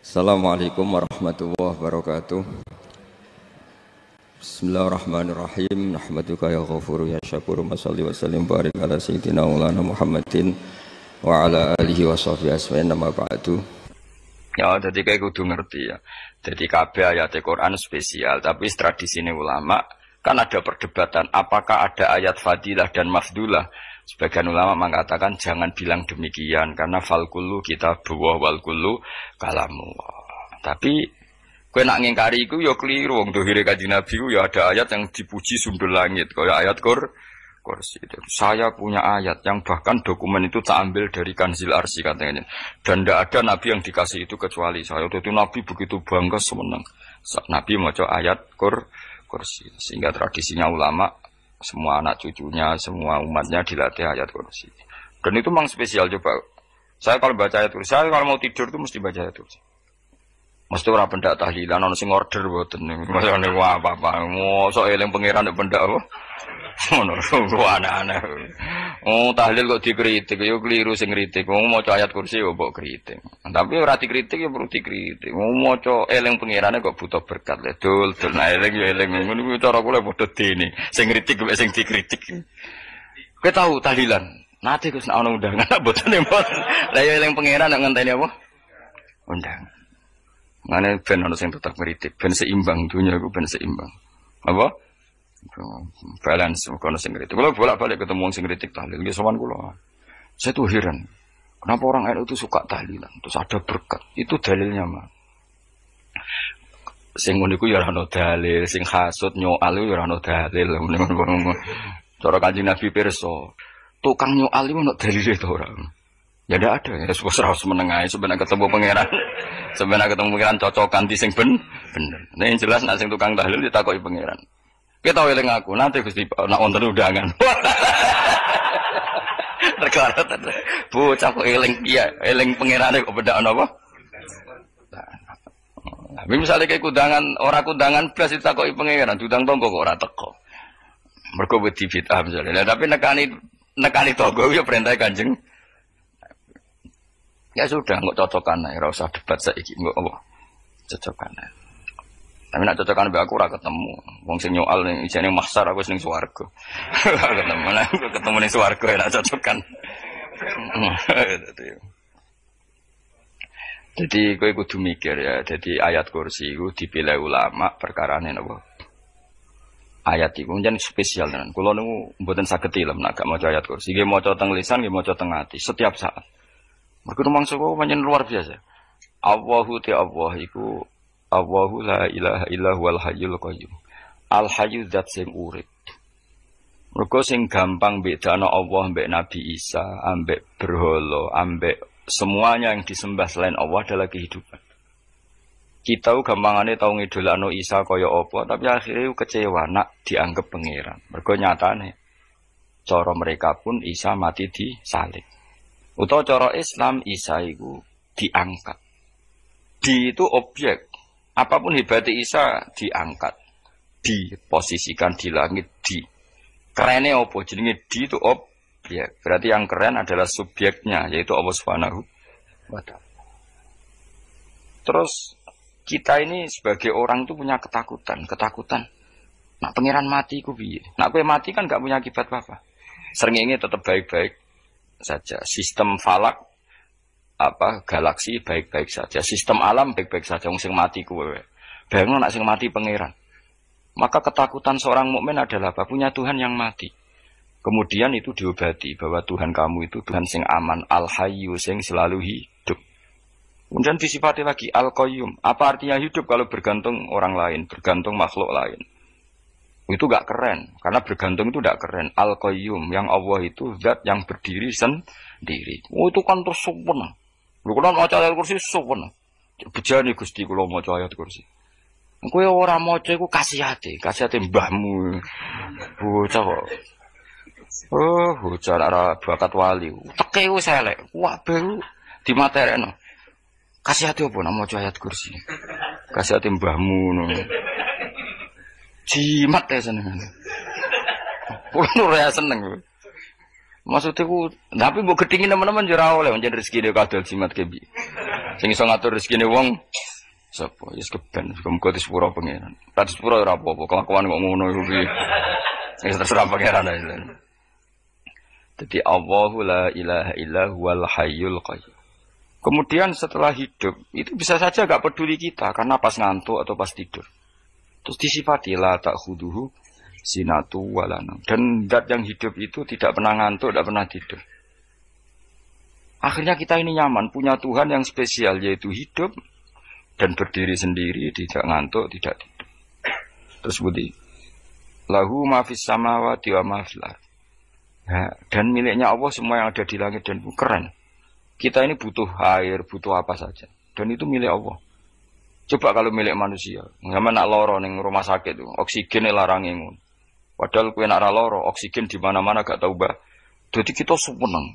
Assalamualaikum warahmatullahi wabarakatuh. Bismillahirrahmanirrahim. Nahmaduka ya ghafuru ya syakuru. Mashalli wa sallim barik ala sayyidina maulana Muhammadin wa ala alihi wa sahbihi asma'in nama ba'du. Ya, jadi kayak kudu ngerti ya. Jadi kabeh ayat Quran spesial, tapi tradisi ulama kan ada perdebatan apakah ada ayat fadilah dan mafdulah. Sebagian ulama mengatakan jangan bilang demikian karena fal kullu kitabullah wal kullu kalamullah. Tapi kowe nak ngingkari iku ya keliru. Wong dohire Kanjeng Nabi ku ya ada ayat yang dipuji sundul langit kaya ayat kursi. Saya punya ayat yang bahkan dokumen itu tak ambil dari Kanzil Arsy katanya. Dan tidak ada nabi yang dikasih itu kecuali saya. Itu nabi begitu bangga semenang. Nabi maca ayat kursi. Sehingga tradisinya ulama semua anak cucunya, semua umatnya dilatih ayat kursi. Dan itu memang spesial coba. Saya kalau baca ayat kursi, saya kalau mau tidur itu mesti baca ayat kursi. Mesti ora pendak tahlilan ono sing order mboten. Masane apa-apa. Mosok eling pangeran nek pendak apa? Ngono aneh-aneh. Oh, tahlil kok dikritik, yo keliru sing kritik. Wong maca ayat kursi yo mbok kritik. Tapi ora dikritik yo perlu dikritik. Wong maca eling pangerane kok butuh berkat le. Dul eling yo eling ngono cara kula padha dene. Sing kritik kok sing dikritik. Kowe tahu tahlilan? Nate Gus nek ana undangan mboten mboten. Lah yo eling pangeran nek ngenteni apa? Undangan. Mane ben ana sing tetep ngritik, ben seimbang dunia iku ben seimbang. Apa? Balance kono sing ngritik. Kalau bolak-balik ketemu sing ngritik tahlil, nggih sowan kula. Saya tuh heran. Kenapa orang NU itu suka tahlilan? Terus ada berkat. Itu dalilnya, Mas. Sing ngono iku ya ora ono dalil, sing hasud nyoal ya ora ono dalil. Cara Kanjeng Nabi pirsa, tukang nyoal iku ono dalile to ora? Ya ndak ada. Ya wis harus menengahi sebenarnya ketemu pangeran. Sebenarnya ketemu pangeran cocokan di sing bener. Nah, yang jelas nek sing tukang tahlil ditakoki pangeran. Kita tahu eling aku, nanti Gusti nak wonten undangan. Perkara bocah kok eling iya, eling pangerane kok bedakno apa? Tapi misalnya kayak kundangan blas ditakoki pangeran, diundang tonggo kok ora teko. Mergo wedi bid'ah misalnya. Tapi nekani tonggo ya perintah Kanjeng. Ya sudah, enggak cocokan ae, ora usah debat saiki, enggak apa. Cocokan ae. Tapi nak cocokan mbek aku ora ketemu. Wong sing nyoal ning isine mahsyar aku ning swarga. Ketemu ning swarga ora cocokan. Jadi kowe kudu mikir ya. Jadi ayat kursi iku dipilih ulama perkarane napa? Ayat iku njen spesial tenan. Kula niku mboten saged ilem nek gak maca ayat kursi. Nggih maca teng lisan, nggih maca teng ati setiap saat. Mergo mangsa kok pancen luar biasa. Allahu ta'ala iku Allahu la ilaha illa huwal hayyul qayyum. Al hayyu zat sing urip. Mergo sing gampang bedana Allah mbek Nabi Isa, ambek berhala, ambek semuanya yang disembah selain Allah adalah kehidupan. Kita gampangane tau ngidolakno Isa kaya apa, tapi akhirnya kecewa nak dianggap pangeran. Mergo nyatane cara mereka pun Isa mati disalib. Utawa cara Islam Isa iku diangkat. Di itu objek. Apapun hebatnya Isa diangkat, diposisikan di langit, di kerennya apa? Jenenge di itu objek. Berarti yang keren adalah subjeknya, yaitu Allah Subhanahu wa Ta'ala. Terus kita ini sebagai orang itu punya ketakutan. Nak pangeran mati ku piye? Nak kowe mati kan gak punya akibat apa-apa. Srengenge tetap baik-baik saja. Sistem falak galaksi baik-baik saja, sistem alam baik-baik saja. Wong sing mati kuwe. Bayangno nek sing mati pangeran. Maka ketakutan seorang mukmin adalah apa? Punya Tuhan yang mati. Kemudian itu diobati bahwa Tuhan kamu itu Tuhan sing aman, al-hayyu sing selalu hidup. Kemudian disifati lagi al-qayyum. Apa artinya hidup kalau bergantung orang lain, bergantung makhluk lain? Itu gak keren, karena bergantung itu gak keren. Al-qayyum, yang Allah itu zat yang berdiri sendiri. Oh itu kan terus sempurna. Lho kula maca ayat kursi sopan. Bejane Gusti kula maca ayat kursi. Kowe ora maca iku kasihate mbahmu. Bocah kok. Oh, bocah ora bakat wali. Teke wis elek. Wah, baru dimaterekno. Kasihate opo nek maca ayat kursi? Kasihate mbahmu ngono. Jimat ya seneng. Kulo ora seneng. Maksudnya ku, tapi mbok gedhingi teman-teman yo ora oleh njen rezeki dhewe kadol jimat kebi. Sing iso ngatur rezekine wong sapa? Wis keben, muga disepuro pangeran. Tak disepuro ora apa-apa, kelakuan kok ngono iku piye. Wis terserah pangeran ae. Jadi Allahu la ilaha illa huwal hayyul qayyum. Kemudian setelah hidup, itu bisa saja gak peduli kita karena pas ngantuk atau pas tidur. Terus disifati la ta'khuduhu sinatu walanam. Dan zat yang hidup itu tidak pernah ngantuk, tidak pernah tidur. Akhirnya kita ini nyaman, punya Tuhan yang spesial, yaitu hidup dan berdiri sendiri, tidak ngantuk, tidak tidur. Terus budi, lahu ma fis samawati wa ma fil ardh. Dan miliknya Allah semua yang ada di langit dan bumi. Keren. Kita ini butuh air, butuh apa saja. Dan itu milik Allah. Coba kalau milik manusia, nggak nak loro ning rumah sakit itu, oksigen larang ngono. Padahal kowe nak ra loro, oksigen di mana-mana gak tahu bah. Jadi kita seneng.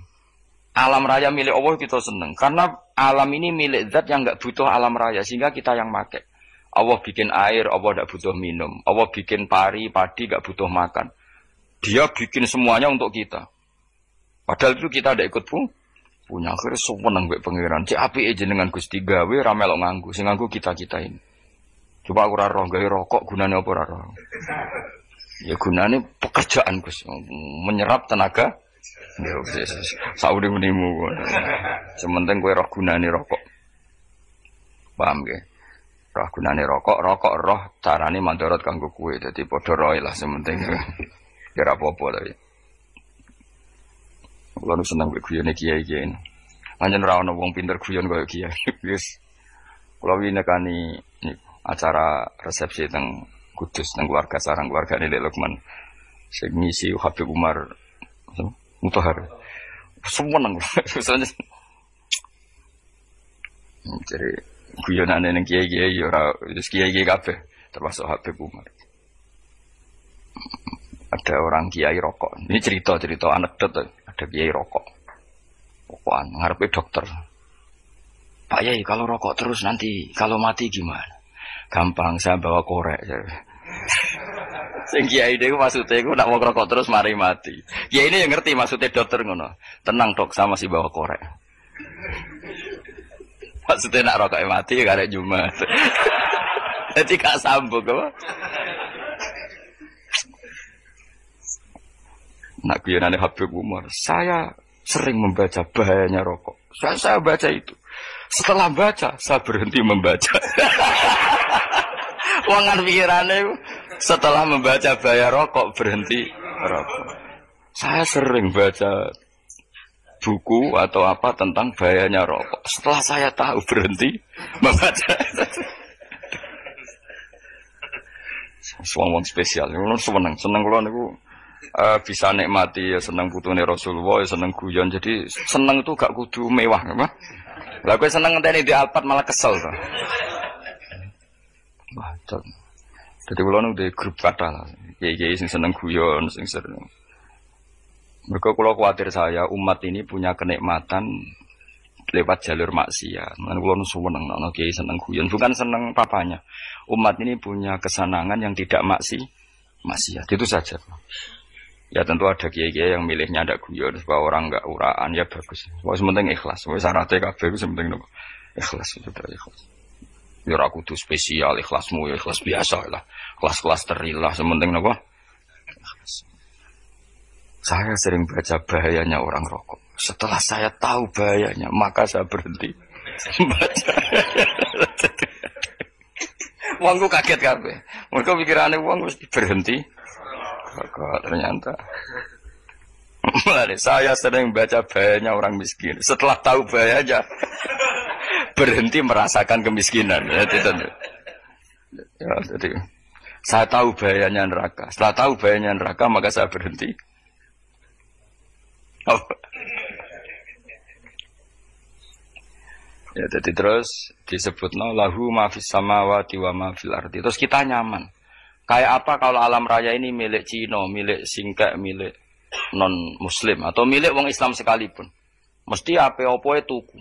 Alam raya milik Allah kita seneng. Karena alam ini milik zat yang gak butuh alam raya, sehingga kita yang make. Allah bikin air, Allah gak butuh minum. Allah bikin padi gak butuh makan. Dia bikin semuanya untuk kita. Padahal itu kita tidak ikut punya. Akhirnya seneng mbek pangeran. Cek apike jenengan Gusti gawe ra melok nganggo. Sing nganggo kita-kita ini. Coba aku ora roh gawe rokok gunane apa ora roh. Ya gunane pekerjaan Gus, menyerap tenaga. Ya wis saurip-uripmu. Sementing kowe roh gunane rokok. Paham nggih? Roh gunane rokok roh carane mandorot kanggo kowe. Dadi padha roe lah sementing. Ya ora apa-apa tapi. Kulo seneng mek guyone kiai-kiai. Anjen ora ana wong pinter guyon koyo kiai. Wis. Kulo winekani acara resepsi teng Kudus teng keluarga sarang keluargane Lek Lukman. Sing ngisi Habib Umar Mutahar. Seneng. Jadi guyonane ning kiai-kiai ora wis kiai-kiai kabeh termasuk Habib Umar. Ada orang kiai rokok. Ini cerita anekdot. Ada kiai rokok. Rokokan ngarepe dokter. Pak Yai, kalau rokok terus nanti kalau mati gimana? Gampang, saya bawa korek. Sing kiai dhewe maksudnya iku nak mau rokok terus mari mati. Kiai ini yang ngerti maksudnya dokter ngono. Tenang dok, sama si bawa korek. Maksudnya nak rokok mati ya karek Jumat. Jadi gak sambung apa? Nak guyonane Habib Umar, saya sering membaca bahayanya rokok. Saya baca itu. Setelah baca, saya berhenti membaca. Wangan pikirannya setelah membaca bahaya rokok berhenti rokok. Saya sering baca buku atau apa tentang bahayanya rokok. Setelah saya tahu berhenti membaca. Wong spesial, seneng kula niku. Bisa nikmati ya seneng putune Rasulullah, ya seneng guyon. Jadi seneng itu gak kudu mewah, apa? Lah kowe seneng ngenteni di Alphard malah kesel to. Wah, jadi kula nu di grup kata lah. Kiai-kiai sing seneng guyon, sing sering. Mergo kula kuwatir saya umat ini punya kenikmatan lewat jalur maksiat. Lan kula nu seneng ana kiai seneng guyon, bukan seneng papanya. Umat ini punya kesenangan yang tidak maksiat. Itu saja. Ya tentu ada kiai-kiai yang milihnya ada guyon supaya orang enggak uraan ya bagus. Wis penting ikhlas. Wis syaratnya kabeh iku penting nopo? Ikhlas itu ikhlas. Ya ora kudu spesial ikhlasmu ya ikhlas biasa lah. Kelas-kelas terilah penting nopo? Ikhlas. Saya sering baca bahayanya orang rokok. Setelah saya tahu bahayanya, maka saya berhenti membaca. Wongku kaget kabeh. Mergo pikirane wong mesti berhenti. Kok ternyata saya sering baca bahayanya orang miskin. Setelah tahu bahayanya berhenti merasakan kemiskinan. Jadi saya tahu bahayanya neraka. Setelah tahu bahayanya neraka maka saya berhenti. Ya, jadi terus disebutna lahu ma fis samawati wa ma fil ardi. Terus kita nyaman. Kayak apa kalau alam raya ini milik Cina, milik Singkek, milik non-muslim, atau milik wong Islam sekalipun. Mesti apa-apa tuku.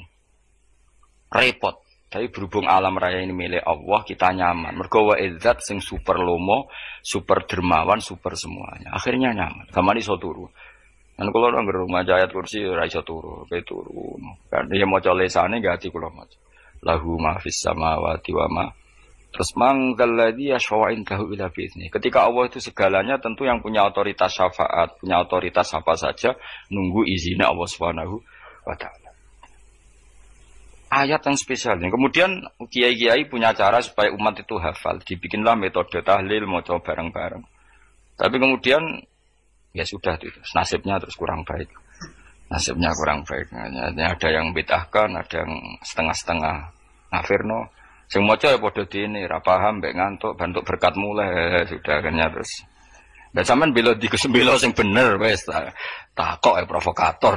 Repot. Tapi berhubung alam raya ini milik Allah, kita nyaman. Mergo wa izzat sing super lomo, super dermawan, super semuanya. Akhirnya nyaman. Gamane iso turu. Kan kula nang rumah ayat kursi ora iso turu, pe turu. Kan dia maca lesane gak ati kula maca. lahu ma fis samawati wa ma. Terus mangdalladzi yashfa'u indahu illa bi'izni. Ketika Allah itu segalanya, tentu yang punya otoritas syafaat, punya otoritas apa saja, nunggu izinnya Allah Subhanahu wa taala. Ayat yang spesial. Kemudian kiai-kiai punya cara supaya umat itu hafal, dibikinlah metode tahlil mau coba bareng-bareng. Tapi kemudian ya sudah itu, nasibnya terus kurang baik. Nasibnya kurang baik. Ada yang bid'ahkan, ada yang setengah-setengah ngafirno. Sing maca ya padha dene, ra paham mbek ngantuk, bantuk berkat mulai sudah akhirnya terus. Lah sampean bela di kesembelo sing bener wis takok provokator.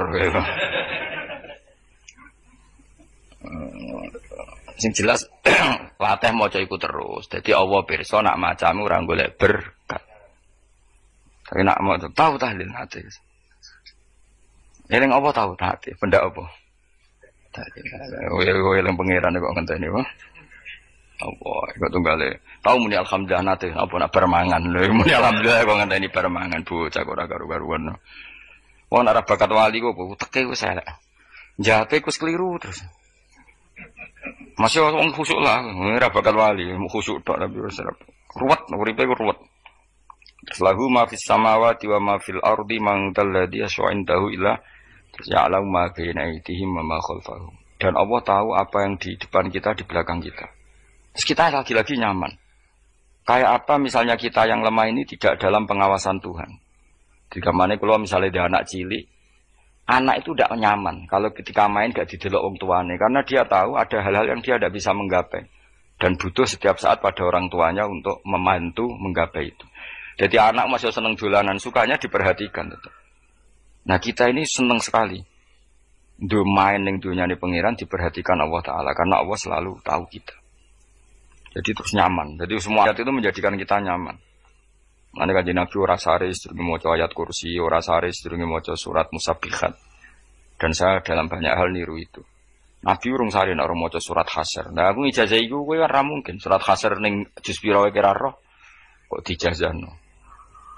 Sing jelas latih maca iku terus. Dadi Allah pirsa nak macamu ora golek berkat. Tapi nak mau tahu tahlil hati. Eling apa tahu hati? Benda apa? Eling pangeran kok ngenteni wae. Apa kok tunggale tau muni alhamdulillah nate apa nak permangan lho muni alhamdulillah kok ngenteni permangan bocah kok ora karo-karuan wong ora bakat wali kok teke wis elek njate wis keliru terus masih wong khusuk lah ora bakat wali khusuk tok tapi wis ruwet uripe ku ruwet lahu ma fis samawati wa ma fil ardi man dalladhi yash'indahu illa ya'lamu ma baina aydihim wa ma khalfahum dan Allah tahu apa yang di depan kita di belakang kita. Terus kita lagi-lagi nyaman. Kayak apa misalnya kita yang lemah ini tidak dalam pengawasan Tuhan. Jika mana kalau misalnya dia anak cilik, anak itu tidak nyaman. Kalau ketika main gak didelok wong tuane, karena dia tahu ada hal-hal yang dia tidak bisa menggapai dan butuh setiap saat pada orang tuanya untuk membantu menggapai itu. Jadi anak masih seneng dolanan, sukanya diperhatikan. Nah kita ini seneng sekali. Main yang dunia ini pengiran diperhatikan Allah Taala karena Allah selalu tahu kita. Jadi terus nyaman. Jadi semua ayat itu menjadikan kita nyaman. Mane kanjeng Nabi ora sare sedurunge maca ayat kursi, ora sare sedurunge maca surat Musabbihat. Dan saya dalam banyak hal niru itu. Nabi urung sare nek ora maca surat Hasyr. Nah aku ijazah iku kowe ora mungkin surat Hasyr ning juz pira wae kira roh kok dijazahno.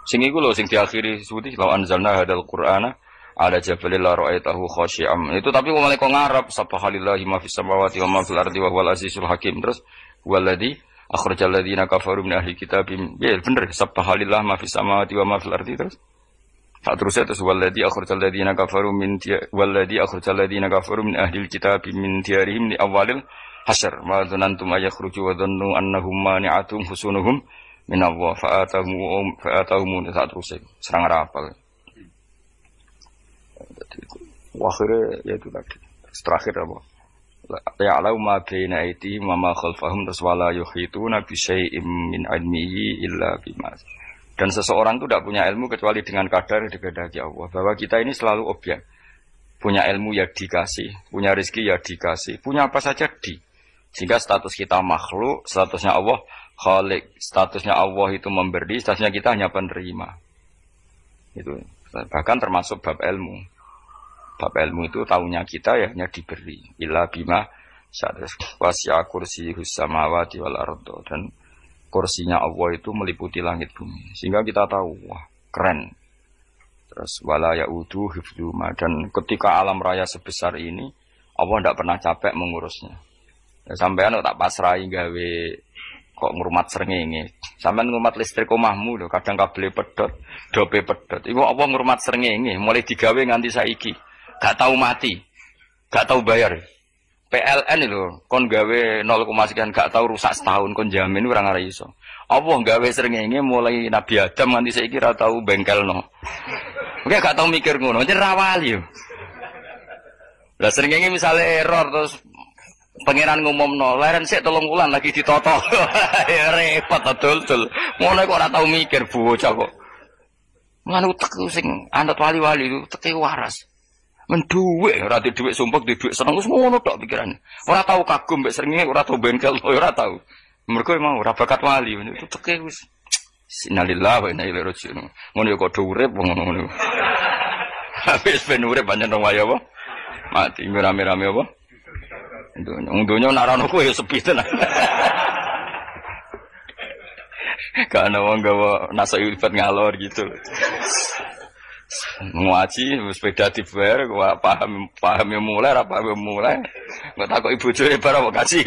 Sing iku lho sing diakhiri suti law anzalna hadzal qur'ana ala jabalil la ra'aitahu khashi'am. Itu tapi wong kok ngarep subhanallahi ma fis samawati wa ma fil ardi wa huwal azizul hakim. Terus walladzi akhrajal ladzina kafaru min ahli kitabim. Ya bener subhanallah ma fis samawati wa ma fil ardi terus. Tak terusnya terus walladzi akhrajal ladzina kafaru min ahli kitabim min diyarihim li awalil hasyr ma dzanantum ayakhruju wa dhannu annahum mani'atum husunuhum min Allah fa'atahum tak terusnya serang rapal. Akhirnya ya itu lagi. Terakhir apa? Ya'lamu ma baina aydihim wa ma khalfahum wala yuhituna bi syai'in min 'ilmihi illa bima. Dan seseorang itu tidak punya ilmu kecuali dengan kadar yang dikehendaki Allah. Bahwa kita ini selalu objek. Punya ilmu ya dikasih, punya rezeki ya dikasih, punya apa saja di. Sehingga status kita makhluk, statusnya Allah Khalik, statusnya Allah itu memberi, statusnya kita hanya penerima. Itu bahkan termasuk bab ilmu. Bab ilmu itu tahunya kita ya hanya diberi. Illa bima wasi'a kursiyus samawati wal ardo. Dan kursinya Allah itu meliputi langit bumi. Sehingga kita tahu, wah keren. Terus wala ya'udu hifdzuma. Dan ketika alam raya sebesar ini, Allah tidak pernah capek mengurusnya. Ya, sampean tak pasrahi gawe kok ngurmat srengenge. Sampean ngurmat listrik omahmu lho, kadang kabel pedhot, dope pedhot. Iku apa ngurmat srengenge mulai digawe nganti saiki. Gak tahu mati, gak tahu bayar. PLN itu kon gawe 0, sekian gak tahu rusak setahun kon jamin ora ngara iso. Allah gawe srengenge mulai Nabi Adam nganti saiki ora tahu bengkelno. Oke gak tahu mikir ngono, jen rawali yo. Lah srengenge misale error terus pangeran ngumumno, leren sik 3 wulan lagi ditoto. Ya repot dul. Ngono kok ora tahu mikir bocah kok. Ngono utek sing anut wali-wali itu teke waras. Menduwe ora di dhuwit sumpek di dhuwit seneng wis ngono tok pikirane. Ora tau kagum mbek srengenge, ora tau bengkel, ora tau. Mergo emang ora bakat wali itu teke wis innalillahi wa inna ilaihi raji'un. Ngono ya kok urip wong ngono. Habis ben urip pancen wong wae apa? Mati rame-rame apa? Undunya nak rano kowe ya sepi tenan. Karena wong gawa nasa ibad ngalor gitu. Ngaji sepeda dibayar gua paham yang mulai apa yang mulai. Enggak takut ibu jore bar apa kaji.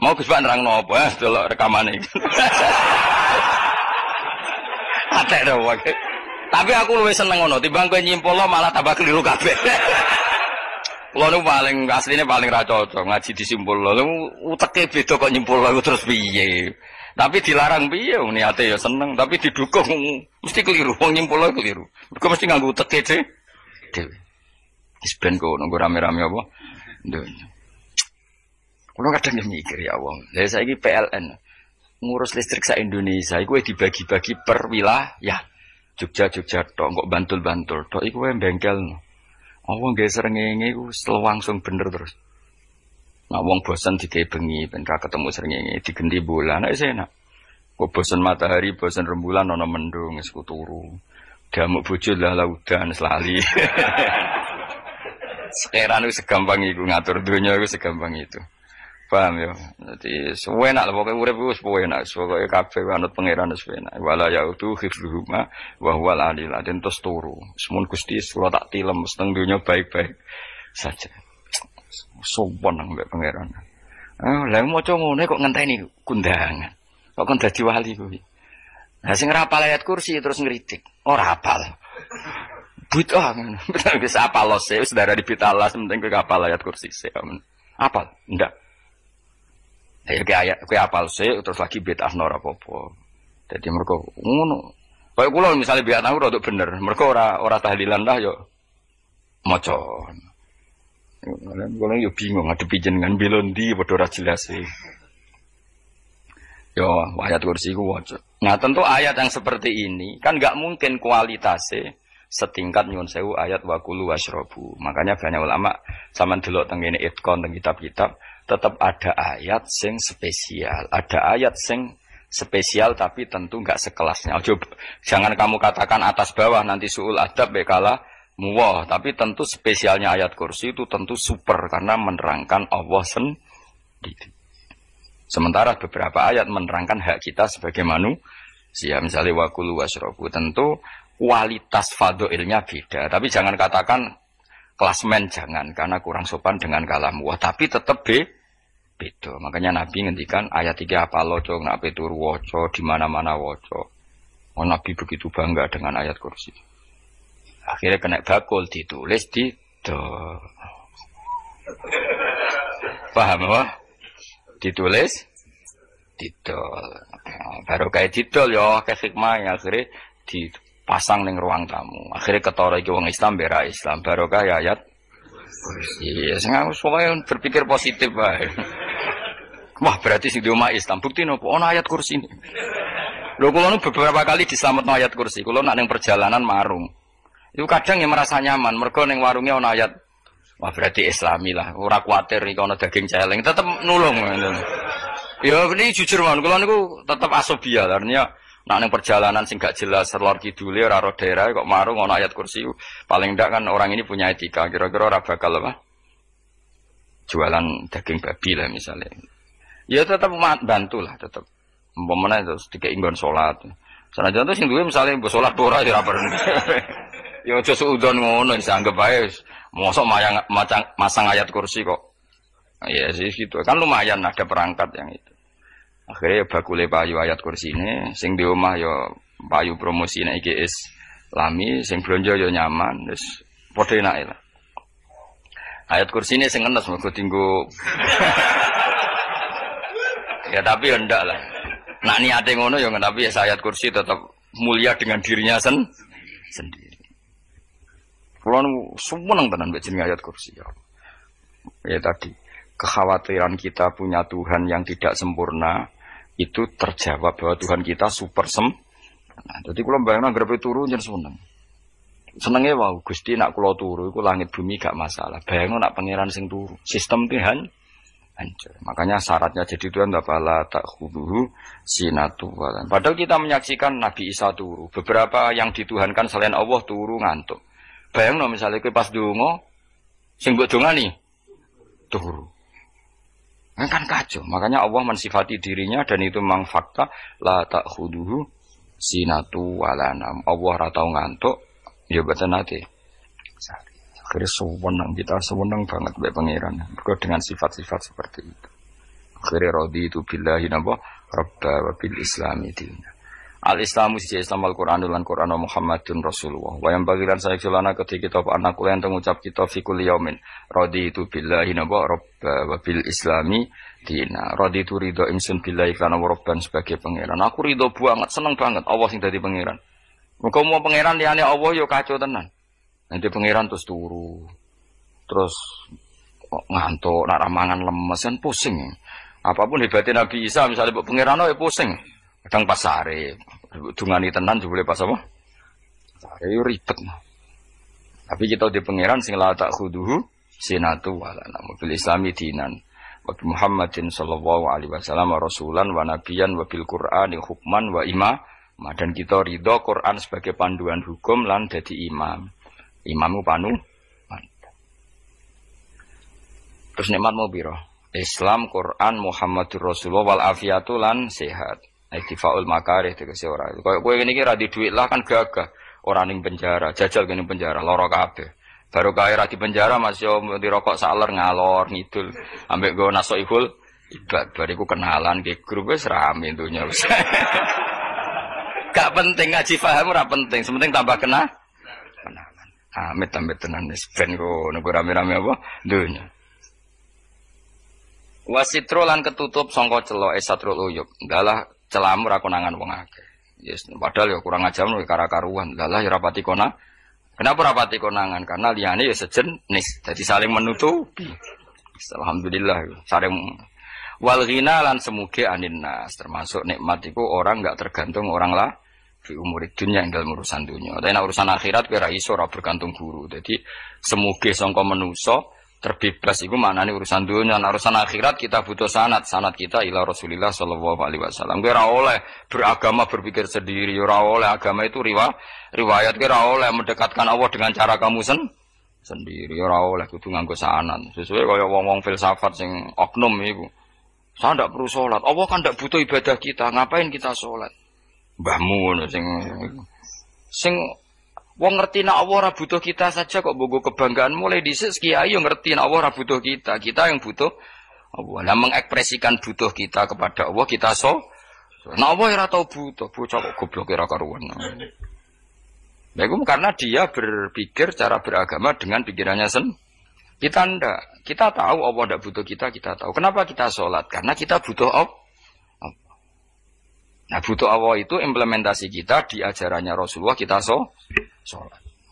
Mau Gus Pak nerangno apa delok rekamane. Ate ro wae. Tapi aku luwih seneng ngono timbang kowe nyimpul malah tambah keliru kabeh. Kulo nu paling asline paling ra cocok ngaji disimpul. Lu uteke beda kok nyimpul terus piye. Tapi dilarang piye wong niate ya seneng, tapi didukung mesti keliru. Wong nyimpul keliru. Mergo mesti nganggo uteke dhewe. Wis ben kok nunggu rame-rame apa? Donya. Kulo kadang mikir ya wong. Lah saiki PLN ngurus listrik sak Indonesia iku dibagi-bagi per wilayah. Jogja tok, kok Bantul tok iku wae bengkel. Wong nggih srengenge iku langsung bener terus. Nah wong bosan digawe bengi ben ka ketemu srengenge digenti bola nek enak. Kok bosan matahari, bosan rembulan ana mendung wis turu. Damuk bojo lah laudan selali. Sekarang itu segampang itu ngatur dunia itu segampang itu. Paham ya? Jadi sewenak lah pokoknya urip wis enak, pokoke kabeh anut pangeran wis enak. Wala yautu khifruhuma wa huwal alil adin terus turu. Semun Gusti kula tak tilem seteng dunia baik-baik saja. Sopan nang mbek pangeran. Lah maca ngene kok ngenteni kundangan. Kok kon dadi wali kuwi. Lah sing ora hafal ayat kursi terus ngritik. Ora hafal. Buta ngono. Wis hafal lose wis darah dibitalas penting kowe hafal ayat kursi sik. Hafal? Ndak. Ya ayat kowe hafal sik terus lagi bid'ah ora apa-apa. Dadi mergo ngono. Kaya kula misale biat aku rada bener. Mergo ora tahlilan dah yo maca. Kula yo bingung ngadepi jenengan belondi padha ora jelas e. Yo ayat kursi ku waca. Nah, tentu ayat yang seperti ini kan enggak mungkin kualitasnya setingkat nyuwun sewu ayat wa kulu washrabu. Makanya banyak ulama sampean delok teng ngene itqon teng kitab-kitab tetap ada ayat sing spesial. Ada ayat sing spesial tapi tentu enggak sekelasnya. Jangan kamu katakan atas bawah nanti suul adab bekala muwah, tapi tentu spesialnya ayat kursi itu tentu super karena menerangkan Allah sendiri. Sementara beberapa ayat menerangkan hak kita sebagai manusia. Misalnya wa kulu washrabu, tentu kualitas fadhilnya beda. Tapi jangan katakan klasmen, jangan, karena kurang sopan dengan kalam wah. Tapi tetap beda. Makanya Nabi ngendikan ayat 3 apa loco, nak petur woco, di mana-mana woco. Oh, Nabi begitu bangga dengan ayat kursi. Akhirnya kena bakul ditulis di paham apa? Ditulis didol. Baru kayak didol ya kayak hikmah yang akhirnya dipasang ning ruang tamu. Akhirnya ketara iki wong Islam bera Islam barokah ya ayat. Iya, sing aku soalnya berpikir positif wae. Wah, berarti sing di omah Islam bukti nopo ono ayat kursi ini. Lho kula nu beberapa kali diselametno ayat kursi. Kula nak ning perjalanan marung. Itu kadang yang merasa nyaman mergo ning warungnya ono ayat. Wah berarti Islami lah, ora kuatir iki ana daging celeng, tetep nulung. Ya ini jujur mon, kula niku tetep asobia, artinya nek ning perjalanan sing gak jelas lor kidule ora ro daerah kok marung ana ayat kursi, paling ndak kan orang ini punya etika, kira-kira ora bakal apa? Jualan daging babi lah misalnya. Ya tetep bantu lah, tetep. Umpamane terus dikek nggon salat. Sanajan tuh sing duwe misale mbok salat ora ya ora perlu. Ya aja suudon ngono, dianggap bae mosok masang ayat kursi kok. Ya sih gitu. Kan lumayan ada perangkat yang itu. Akhirnya bakule payu ayat kursi ini, sing di omah ya payu promosi nek iki Islami, sing blonjo ya nyaman, wis padha enake lah. Ayat kursi ini sing ngenes mergo dinggo. Ya tapi ya ndak lah. Nak niate ngono ya tapi ya ayat kursi tetap mulia dengan dirinya sendiri. Kulo seneng tenan mbek jeneng ayat kursi ya. Ya tadi kekhawatiran kita punya Tuhan yang tidak sempurna itu terjawab bahwa Tuhan kita super sempurna. Dadi kula bayangno grepe turu njen seneng. Senenge wae Gusti nak kula turu iku langit bumi gak masalah. Bayangno nak pangeran sing turu, sistem Tuhan hancur. Makanya syaratnya jadi Tuhan tapala tak khuduhu sinatu walan. Padahal kita menyaksikan Nabi Isa turu. Beberapa yang dituhankan selain Allah turu ngantuk. Bayangno misalnya kowe pas donga sing mbok dongani turu. Kan kacau. Makanya Allah mensifati dirinya dan itu memang fakta la ta'khuduhu sinatu walanam. Allah ora tau ngantuk Ya betul nanti. Akhirnya sewenang banget mbek pangeran. Mergo dengan sifat-sifat seperti itu. Akhirnya raditu billahi napa rabba wa bil islami dinna. Al-Islamu sisi Islam Al-Qur'an lan Qur'an Muhammadun Rasulullah. Wa yang bagiran saya sulana ketika kita anak kula yang ngucap kita fi kulli yaumin raditu billahi napa rabba wa bil islami dinna. Raditu ridho ingsun billahi kana rabban sebagai pangeran. Aku ridho banget, seneng banget Allah sing dadi pangeran. Muga mau pangeran liyane Allah yo kacau tenan. Nanti pangeran terus turu. Terus ngantuk, nak mangan lemes kan pusing. Apapun hebatnya Nabi Isa misalnya buat pangeran ya pusing. Kadang pas sare, dungani tenan juga pas apa? Sare yo ribet. Tapi kita di pangeran sing la tak khuduhu sinatu wala namu bil islami dinan. Wa Muhammadin sallallahu alaihi wasallam rasulan wa nabiyan wa bil Qur'ani hukman wa imam. Dan kita ridho Quran sebagai panduan hukum lan dadi imam. Imamu panu. Terus nikmat mau piro? Islam, Quran, Muhammadur Rasulullah wal afiatu lan sehat. Iktifaul makarih tegese ora. Kaya kowe ngene iki ra di dhuwit lah kan gagah. Ora ning penjara, jajal kene penjara lara kabeh. Baru kaya ra di penjara Mas yo dirokok saler ngalor ngidul. Ambek go nasoihul ibad bariku kenalan ke grup wis rame dunya wis. Gak penting ngaji paham ora penting, sementing tambah kenalan. Amit tenan wis ben go nek rame-rame apa dunya. Wasitro lan ketutup sangka celok esatrul uyub. Dalah celamu ra konangan wong akeh. Yes, padahal ya kurang ajar lho kara-karuan. Dalah ya rapati kona. Kenapa rapati konangan? Karena liyane ya sejenis. Jadi saling menutupi. Alhamdulillah saling wal ghina lan semuge anin nas. Termasuk nikmat iku orang enggak tergantung orang lah di umur dunia yang dalam urusan dunia. Tapi nek urusan akhirat kowe ra iso ora bergantung guru. Jadi semuge sangka manusa terbebas itu maknanya urusan dunia, urusan akhirat kita butuh sanad kita ila Rasulillah sallallahu alaihi wasallam. Kowe ora oleh beragama berpikir sendiri, ora oleh agama itu riwayat kowe ora oleh mendekatkan Allah dengan cara kamu sendiri, ora oleh kudu nganggo sanad. Sesuai kaya wong-wong filsafat sing oknum iku. Saya ndak perlu salat. Allah kan ndak butuh ibadah kita, ngapain kita salat? Mbahmu ngono sing wong ngerti nek Allah ora butuh kita saja kok bogo kebanggaan mulai dhisik kiai yo ngerti nek Allah ora butuh kita yang butuh Allah. Lah mengekspresikan butuh kita kepada Allah kita nek Allah ora tau butuh, bocah kok goblok ora karuan. Nah, itu karena dia berpikir cara beragama dengan pikirannya kita ndak. Kita tahu Allah ndak butuh kita tahu. Kenapa kita sholat? Karena kita butuh Allah. Nah, butuh Allah itu implementasi kita di ajarannya Rasulullah kita sholat.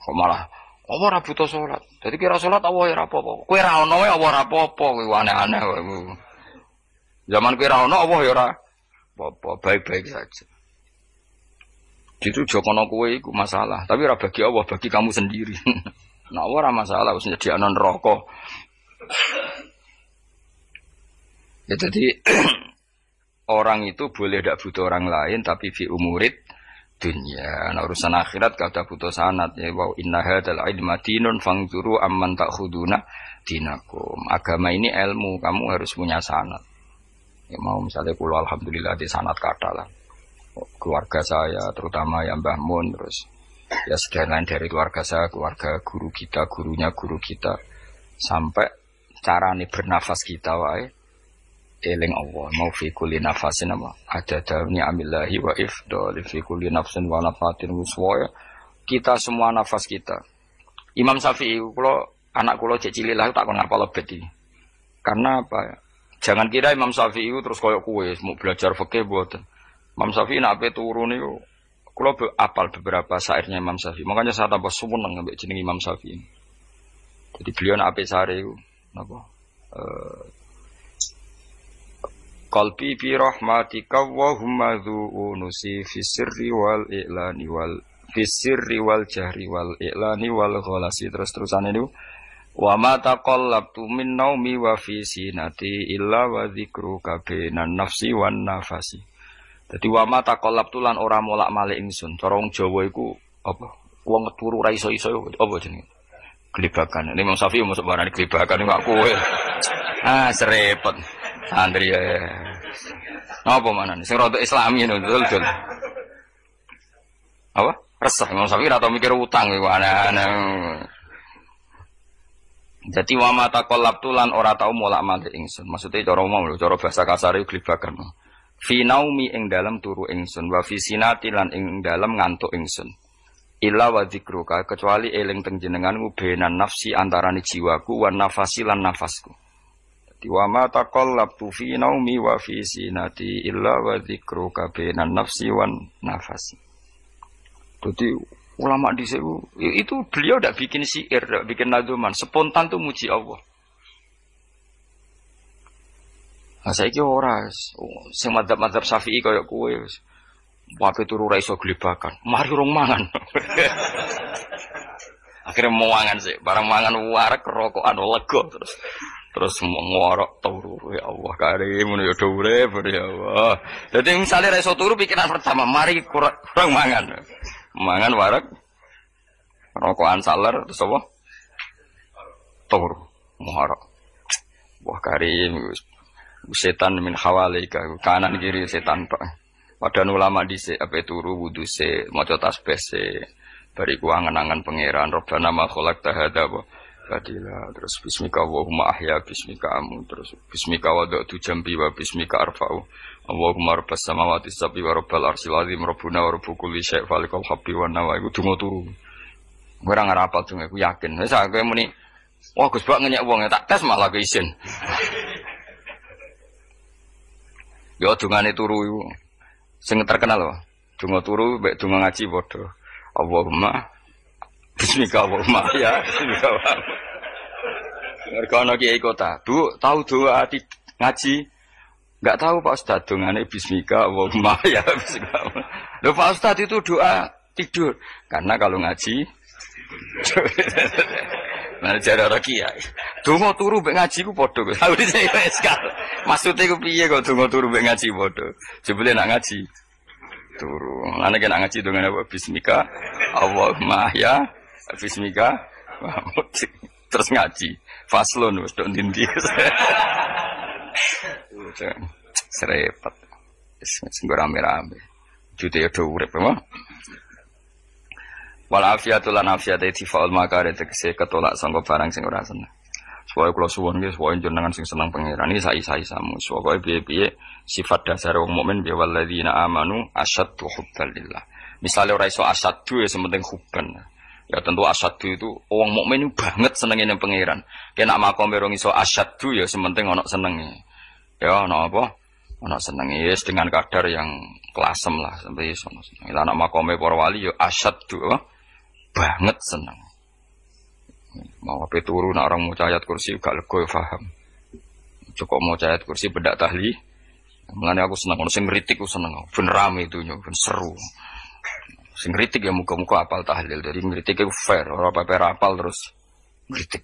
Kok malah Allah ora butuh sholat. Jadi kira sholat Allah ora apa-apa. Kowe ra ono wae Allah ora apa-apa, kowe aneh-aneh wae. Zaman kowe ra ono Allah ya ora apa-apa, baik-baik saja. Itu jokono kowe iku masalah, tapi ora bagi Allah, bagi kamu sendiri. Nah, Allah ora masalah wis nyediakno neraka. Ya jadi orang itu boleh tidak butuh orang lain tapi fi umurid dunia. Nah, urusan akhirat kada butuh sanad ya wa inna hadzal ilma dinun fangzuru amman ta'khuduna dinakum. Agama ini ilmu, kamu harus punya sanad. Ya mau misalnya kula alhamdulillah di sanad kata lah. Keluarga saya terutama yang Mbah Mun terus ya sekian lain dari keluarga saya, keluarga guru kita, gurunya guru kita sampai carane bernafas kita wae eling Allah mau fi kulli nafasin apa ada dauni amillahi wa ifdal fi kulli nafsin wa nafatin muswa kita semua nafas kita. Imam Syafi'i kula anak kula cek cilik lah tak kon ngapal lebet iki. Karena apa? Jangan kira Imam Syafi'i terus koyo kowe mau belajar fikih mboten. Imam Syafi'i nek ape turu niku kula apal beberapa syairnya Imam Syafi'i. Makanya saya tambah seneng ambek jeneng Imam Syafi'i. Jadi beliau nek ape sare iku napa qalbi fi rahmatika wa humma dzu'unusi fi sirri wal i'lani wal fi sirri wal jahri wal i'lani wal ghalasi terus-terusan itu wa ma taqallabtu min naumi wa fi sinati illa wa dzikruka bainan nafsi wan nafasi. Dadi wa ma taqallabtu lan ora molak-malik ingsun. Cara wong Jawa iku apa? Wong turu ra iso-iso apa jenenge? Gelibakan. Ini Imam Syafi'i masuk barang gelibakan kok kowe. Serepet. Santri ya. Apa mana nih? Sing rada Islami ngono, betul. Apa? Resah Imam Syafi'i ora tau mikir utang iku aneh-aneh. Jadi wa mata qallabtu lan ora tau molak-malik ingsun. Maksude cara umum lho, cara bahasa kasare glibakan. Fi naumi ing dalem turu ingsun, wa fi sinati lan ing dalem ngantuk ingsun. Illa wa dzikruka kecuali eling teng jenenganmu benan nafsi antarane jiwaku wan nafasi lan nafasku. Dadi wa mata qallabtu fi naumi wa fi sinati illa wa dzikruka benan nafsi wan nafasi. Jadi ulama di itu beliau tidak bikin syair, tidak bikin nadzuman, spontan tuh muji Allah. Nah saiki ora, sing madzhab Syafi'i kaya kowe wis. Wae turu ra iso glebakan. Mari rong mangan. Akhirnya mau mangan sih, barang mangan warek rokokan lega terus ngorok turu ya Allah karim ngono ya urip ya Allah. Dadi misale ra iso turu pikiran pertama, mari kurang mangan. Mangan warek rokokan saler terus apa? Turu ngorok. Wah karim setan min hawalika kanan kiri setan tok. Padahal ulama dhisik ape turu wudu se maca tasbih se bariku angen-angen pangeran Rabbana ma khalaqta hadza wa badila terus bismika Allahumma ahya bismika amu terus bismika wada'tu jambi wa bismika arfa'u Allahumma rabbas samawati sab'i wa rabbal arsyil azim rabbuna wa rabbu kulli syai' falikal habbi wa nawa iku donga turu ora ngarapal donga aku yakin wis aku muni wah Gus Bak ngenyek wong tak tes malah ke isin yo dungane turu iku sing terkenal lho donga turu mek donga ngaji padha Allahumma bismika Allahumma ya bismika mereka ana kiai kota Bu tahu doa ngaji enggak tahu Pak Ustaz dongane bismika Allahumma ya bismika lho Pak Ustaz itu doa tidur karena kalau ngaji nah cara ora kiai donga turu mek ngaji ku padha wis maksude ku piye kok donga turu mek ngaji padha jebule nak ngaji turu. Ana kena ngaji dengan apa bismika Allahumma ya bismika terus ngaji faslun wis tok ndi-ndi. Serepet. Wis rame-rame. Jute yo urip apa? Wal afiatul lan afiate tifaul makare tegese ketolak sangka barang sing ora seneng. Supaya kula suwun nggih supaya jenengan sing seneng pangeran iki sai-saisamu. Supaya piye-piye sifat dasar wong mukmin ya walladzina amanu asyaddu hubban lillah. Misale ora iso asyaddu ya sementing hubban. Ya tentu asyaddu itu wong mukmin banget senenge ning pangeran. Nek makome rong iso asyaddu ya sementing ana senenge. Ya ana apa? Ana senenge wis dengan kadar yang klasem lah sampai iso. Lah nek makome para wali ya asyaddu banget seneng. Mau apa turu nak orang mau ayat kursi gak lego ya paham. Cukup mau ayat kursi bedak tahli. Mulane aku seneng ono sing ngritik aku seneng. Ben rame itu ben seru. Sing ngritik ya muga-muga apal tahlil. Jadi ngritik itu fair, ora paper apal terus ngritik.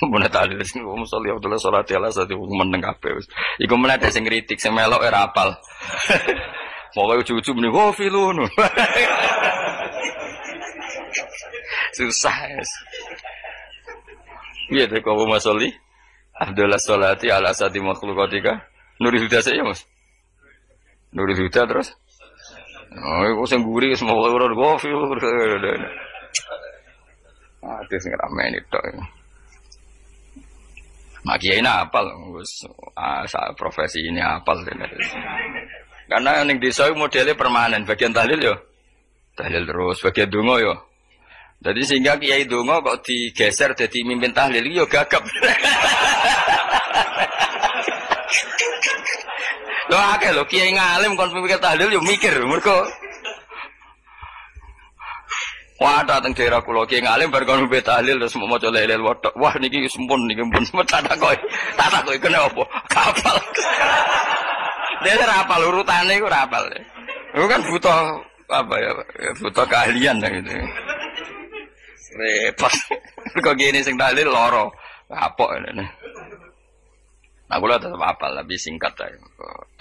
Mun tahlil sing musolli Abdullah sallallahu alaihi wasallam meneng kabeh wis. Iku meneh sing ngritik sing melok ora apal. Pokoke ujug-ujug muni wo filun. Susah. Iya deh kau masoli. Abdullah sholati ala asadi makhlukatika. Nuri Huda saya mas. Nuri Huda terus. Oh, aku sengguri semua orang gofi. Ah, itu sing ramen itu. Makiai ini apal, profesi ini apal. Karena yang desa modelnya permanen. Bagian tahlil yo, tahlil terus. Bagian dungo yo. Jadi sehingga kiai dongo kok digeser jadi mimpin tahlil yo gagap. Lho akeh lho kiai ngalim kon mikir tahlil yo mikir mergo wah dateng daerah kula kiai ngalim bar kon mimpin tahlil terus maca la ilaha illallah. Wah niki sempun niki pun tak takoki kena apa? Kapal. Dia ora apal urutane iku ora apal. Iku kan butuh apa ya? Butuh keahlian gitu. Repot. Kok gini sing dalil loro. Apok ngene. Nah kula tetep apal tapi singkat ae.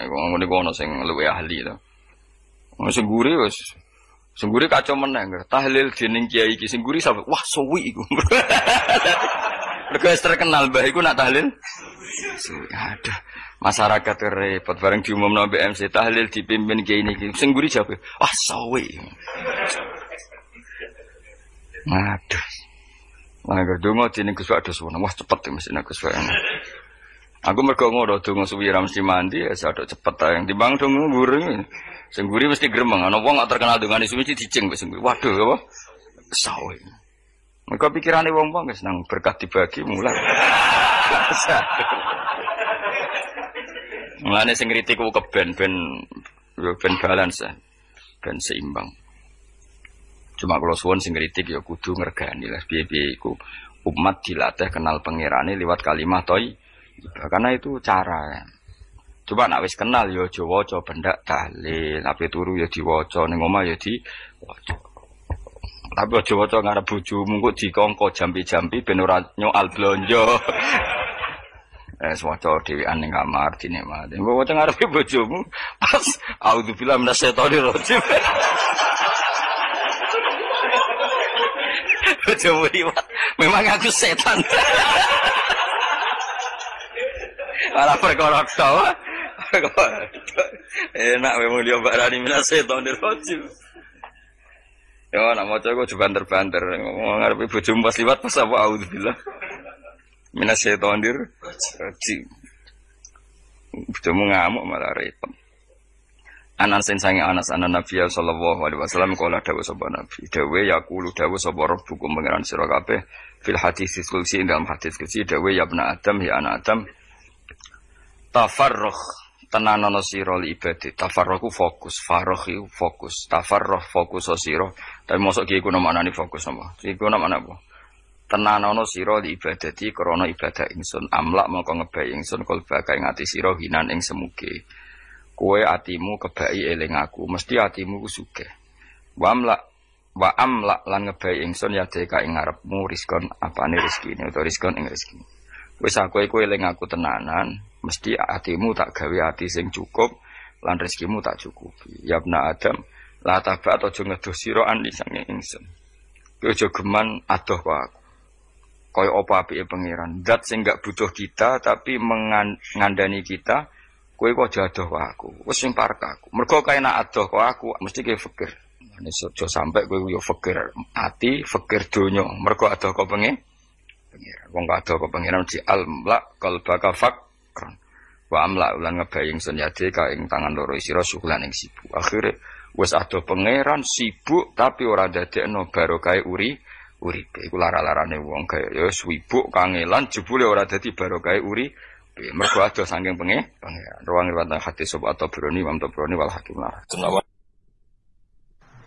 Iku ngene kono sing luwih ahli to. Wong sing guri wis sing guri kacau meneh. Tahlil dening kiai iki sing guri sampe wah suwi iku. Mergo terkenal mbah iku nak tahlil. Aduh, masyarakat repot bareng diumumno mbek MC tahlil dipimpin kiai niki. Sing guri jawab, wah suwi. Aduh. Lah donga dene Gus Wak suwun. Wah cepet mesti Gus Wak. Aku mergo ngono donga suwi ra mesti mandi ya sadok cepet ae. Timbang donga mburi. Sing mburi mesti gremeng. Ana wong gak terkenal dongane suwi dicing wis mburi. Waduh apa? Sawe. Mergo pikirane wong-wong wis nang berkah dibagi mulai. Mulane sing kritik ku keben ben balance. Ben seimbang. Cuma kalau suwon sing kritik ya kudu ngergani lah piye-piye iku umat dilatih kenal pangerane liwat kalimat toy. Karena itu cara. Coba nek wis kenal ya aja waca bendak tahlil, ape turu ya diwaca, ning omah ya diwaca. Tapi aja waca ngarep bojomu kok dikongko jampi-jampi ben ora nyoal blonjo. Waca dhewean ning kamar dinikmati. Engko waca ngarepe bojomu pas auzubillahi minasyaitonir rajim. Bojomu liwat, memang aku setan. Malah perkara tok. Enak memang dia barani minasyaitonir rajim. Ya nak maca kok banter-banter. Ngarepe bojomu pas liwat pas apa auzubillah. Minasyaitonir rajim. Bojomu ngamuk malah repot. Anas sange Anas anan Nabi sallallahu alaihi wasallam kala dawuh sapa Nabi. Dawe yaqulu dawuh sapa rabbukum pangeran sira kabeh fil hadis qudsi dalam hadis qudsi dawe ya ibna Adam ya anak Adam. Tafarruh tenanono sira li ibadah. Tafarruhku fokus, farruh fokus. Tafarruh fokus sira. Tapi mosok iki kuwi maknane fokus apa? Iki kuwi maknane apa? Tenanono sira li ibadati krana ibadah ingsun. Amlak mongko ngebai ingsun kalbaka ing ati sira hinan ing semuge. Kowe atimu kebaki eling aku, mesti atimu ku sugih. Wa amlak lan ngebai ingsun ya deka ing ngarepmu rizkon apane rezekine utawa rizkon ing rezeki. Wis aku eling aku tenanan, mesti atimu tak gawe ati sing cukup lan rezekimu tak cukupi. Ya ibna Adam, la tabat aja ngedoh sira ani sange ingsun. Kowe aja geman adoh kok aku. Kaya apa apike pangeran, zat sing gak butuh kita tapi mengandani kita. Kowe kok jadoh kok aku, wis sing parek aku. Mergo kae nak adoh kok aku, mesti kowe fikir. Nek aja sampe kowe yo fikir ati, fikir donya. Mergo adoh kok pengen. Wong adoh kok pengen di almla qalbaka fakran. Wa amla ulan ngebaying sun yade ka ing tangan loro sira syukulan ing sibuk. Akhire wis adoh pangeran sibuk tapi ora dadekno barokah uripe. Iku lara-larane wong kaya ya sibuk kangelan jebule ora dadi barokah uripe. Mergo adoh saking pengen ruang riwayat hadis sobat atau Broni Imam Tabrani wal Hakim.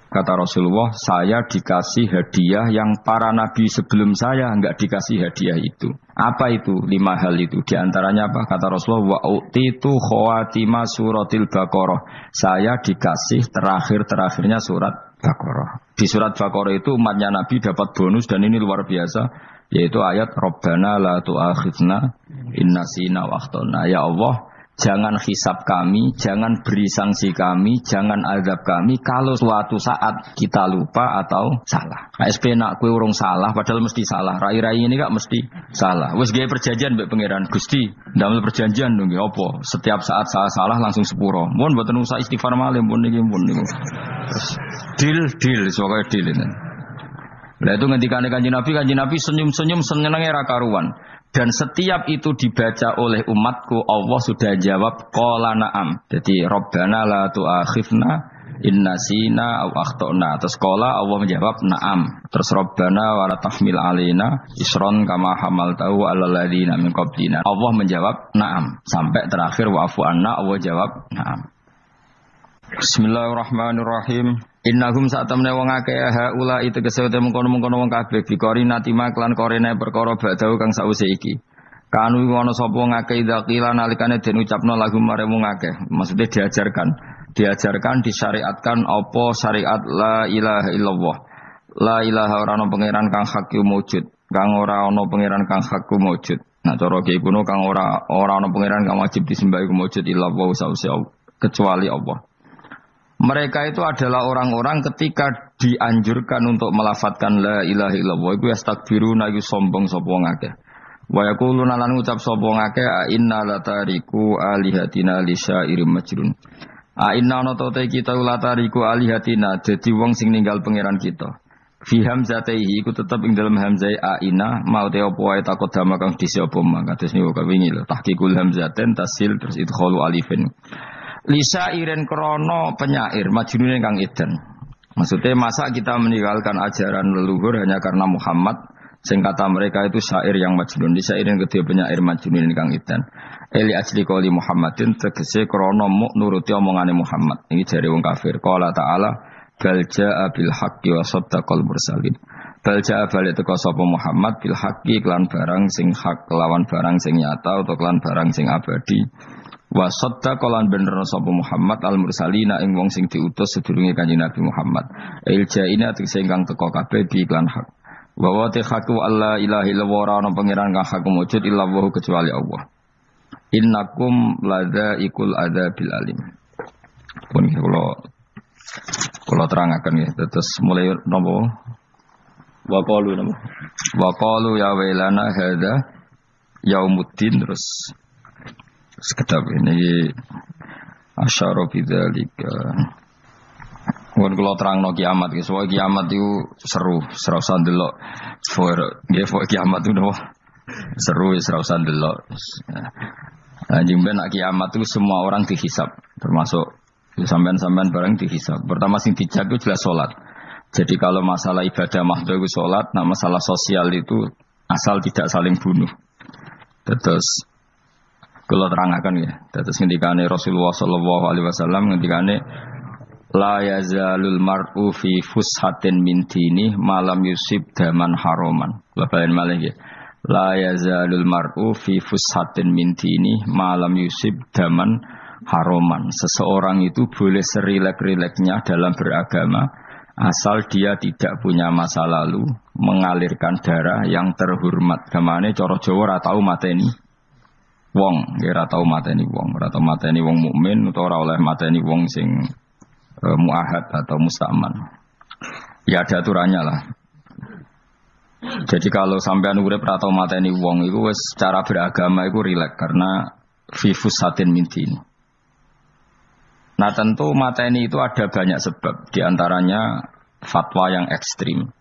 Kata Rasulullah, saya dikasih hadiah yang para nabi sebelum saya enggak dikasih hadiah itu. Apa itu? 5 hal itu. Di antaranya apa? Kata Rasulullah, wa utitu khawatima suratil Baqarah. Saya dikasih terakhirnya surat Baqarah. Di surat Baqarah itu umatnya Nabi dapat bonus dan ini luar biasa, yaitu ayat Rabbana la tu'akhidna innasina wa akhtana. Ya Allah, jangan hisab kami, jangan beri sanksi kami, jangan azab kami kalau suatu saat kita lupa atau salah. ASP nak kue urung salah, padahal mesti salah. Rai-rai ini gak mesti salah. Wes gawe perjanjian mbek pangeran Gusti, ndamel perjanjian dong ya apa? Setiap saat salah langsung sepuro. Mun mboten usah istighfar malih pun niki. Deal, soalnya deal ini. Lah itu ngendikane Kanjeng Nabi senyum-senyum senenge ra karuan. Dan setiap itu dibaca oleh umatku, Allah sudah jawab qala na'am. Jadi Rabbana la tu'akhifna innasina aw akhtana. Terus qala Allah menjawab na'am. Terus Rabbana wa la tahmil alaina isron kama hamaltahu 'alal ladzina min qablina. Allah menjawab na'am sampai terakhir wa'fu anna, Allah jawab na'am. Bismillahirrahmanirrahim. Innahum sa'tamne wong akeh haula itu kesete mengkono-mengkono wong kabeh bikori natima klan korene perkara badau kang sause iki. Kanu ana sapa ngakeh dzakila nalikane den ucapno lagu mare wong akeh. Maksudnya diajarkan disyariatkan apa syariat la ilaha illallah. La ilaha ora ana pangeran kang hak wujud, kang ora ana pangeran kang hak wujud. Nah cara iki kuno kang ora ana pangeran kang wajib disembah iku wujud illallah sause kecuali Allah. Mereka itu adalah orang-orang ketika dianjurkan untuk melafadzkan la ilaha illallah iku yastakbiruna iku sombong sapa ngakeh. Wa yaquluna lan ngucap sapa ngakeh inna latariku alihatina lisyairim majrun. Inna ana ta kita latariku alihatina dadi wong sing ninggal pangeran kita. fi hamzataihi iku tetep ing dalam hamzai aina mau te apa wae takut dama kang disi apa mang kados niku kawingi lho tahqiqul hamzaten tasil terus idkhalu alifin lisa iren krono penyair majnune kang edan maksudnya masa kita meninggalkan ajaran leluhur hanya karena Muhammad sing kata mereka itu syair yang majnun lisa iren kedua penyair majnune kang edan eli ajli qoli Muhammadin tegese krono muk nuruti omongane Muhammad ini jare wong kafir qala ta'ala bal jaa bil haqqi wa saddaqal mursalin. Bal jaa bali teka sapa Muhammad bil haqqi kelan barang sing hak lawan barang sing nyata utawa kelan barang sing abadi. Wa saddaqal bener sapa Muhammad al mursalina ing wong sing diutus sedurunge Kanjeng Nabi Muhammad. Il jaina tegese ingkang teka kabeh bi iklan hak. Wa wa ta haqqu alla ilaha illallah ana pangeran kang hak wujud illallah kecuali Allah. Innakum ladzaiqul adzabil alim. Pun kalau terangkan ya, terus mulai nopo waqalu ya wailana hadza yaumuddin terus sekedap ini asyara bidzalika. Kalau terangno kiamat ya, soal kiamat itu seru, serausan delok. Kiamat itu nopo seru, serausan delok. Nah, jemben nak kiamat itu semua orang dihisab, termasuk sampean-sampean barang dihisab. Pertama sing dijak itu jelas sholat. Jadi kalau masalah ibadah mahdoh itu sholat, nah masalah sosial itu asal tidak saling bunuh. Terus kalau terangkan ya, terus ngendikane Rasulullah sallallahu alaihi wasallam ngendikane la yazalul mar'u fi fushatin min dini malam yusib daman haroman. Labain malah ya. La yazalul mar'u fi fushatin min dini malam yusib daman haroman. Seseorang itu boleh serilek-rileknya dalam beragama asal dia tidak punya masa lalu mengalirkan darah yang terhormat. Gamane cara Jawa ora tau mateni wong, ora tau mateni wong, ora tau mateni wong mukmin utawa ora oleh mateni wong sing muahad atau mustaman. Ya ada aturannya lah. Jadi kalau sampean urip ora tau mateni wong iku wis cara beragama iku rilek karena fifus satin mintin. Nah tentu mateni itu ada banyak sebab, diantaranya fatwa yang ekstrim.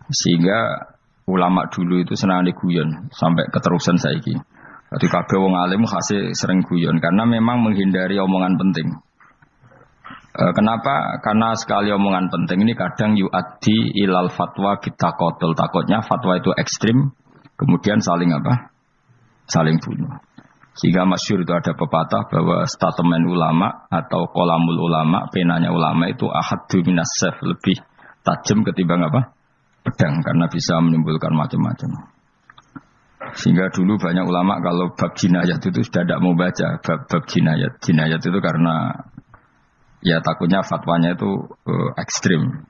Sehingga ulama dulu itu senang diguyon sampai keterusan saiki. Jadi kabeh wong alim khase sering guyon karena memang menghindari omongan penting. Kenapa? Karena sekali omongan penting ini kadang yu'addi ilal fatwa kita kotul. Takutnya fatwa itu ekstrim, kemudian saling apa? Saling bunuh. Sehingga masyhur itu ada pepatah bahwa statement ulama atau kolamul ulama, penanya ulama itu ahaddu minas sayf, lebih tajam ketimbang apa? Pedang, karena bisa menimbulkan macam-macam. Sehingga dulu banyak ulama kalau bab jinayat itu sudah tidak mau baca bab jinayat. Jinayat itu karena ya takutnya fatwanya itu ekstrim.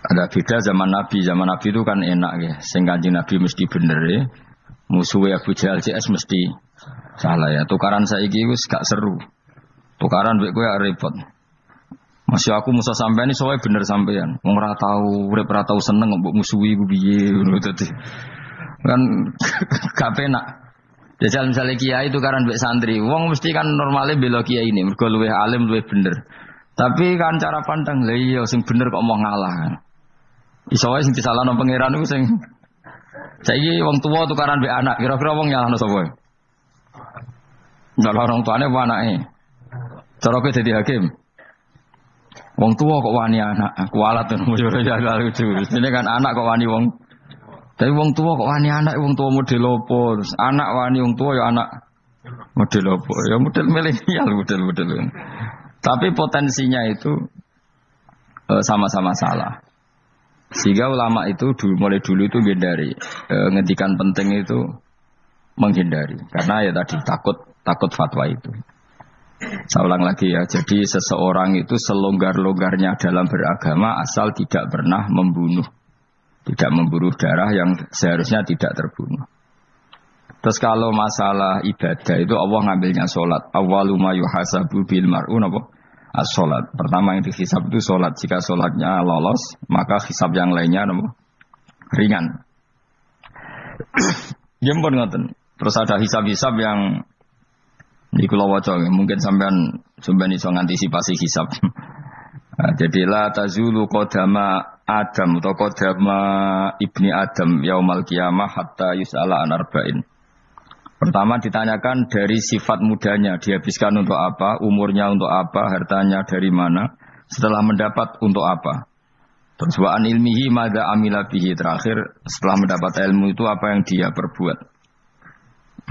Ada beda zaman Nabi itu kan enak ya. Sing Kanjeng Nabi mesti bener ya. Musuhnya Abu Jahal CS mesti salah ya. Tukaran saiki wis gak seru. Tukaran mbek kowe repot. Masih aku musuh sampean iki soalnya bener sampean. Wong ora tau urip ora tau seneng mbok musuhi ku piye ngono dadi. Kan gak penak. Jajal misalnya kiai tukaran mbek santri, wong mesti kan normale bela kiai ini mergo luwih alim luwih bener. Tapi kan cara pandang lha iya sing bener kok mau ngalah kan. Iso wae sing disalahno pangeran iku sing saiki wong tuwa tukaran mbek anak, kira-kira wong nyalahno sapa? Nyalah orang tuane apa anake? Cara kowe dadi hakim. Wong tuwa kok wani anak, kualat to ya lucu. Ini kan anak kok wani wong. Tapi wong tuwa kok wani anak, wong tuwa model opo? Terus anak wani wong tuwa ya anak model opo? Ya model milenial model. Tapi potensinya itu sama-sama salah. Sehingga ulama itu mulai dulu itu menghindari ngendikan penting itu menghindari karena ya tadi takut fatwa itu. Saya ulang lagi ya, jadi seseorang itu selonggar-longgarnya dalam beragama asal tidak pernah membunuh, tidak memburu darah yang seharusnya tidak terbunuh. Terus kalau masalah ibadah itu Allah ngambilnya sholat. Awwalu ma yuhasabu bil mar'u napa? As-sholat. Pertama yang dihisab itu sholat. Jika sholatnya lolos, maka hisab yang lainnya ringan. Jempol ngoten. Terus ada hisab-hisab yang di Kula waca, mungkin sampean iso ngantisipasi hisab. Jadi la tazulu qadama Adam atau qadama ibni Adam yaumal qiyamah hatta yus'ala an arba'in. Pertama ditanyakan dari sifat mudanya, dihabiskan untuk apa, umurnya untuk apa, hartanya dari mana, setelah mendapat untuk apa. Terus wa an ilmihi madza amila bihi, terakhir setelah mendapat ilmu itu apa yang dia perbuat.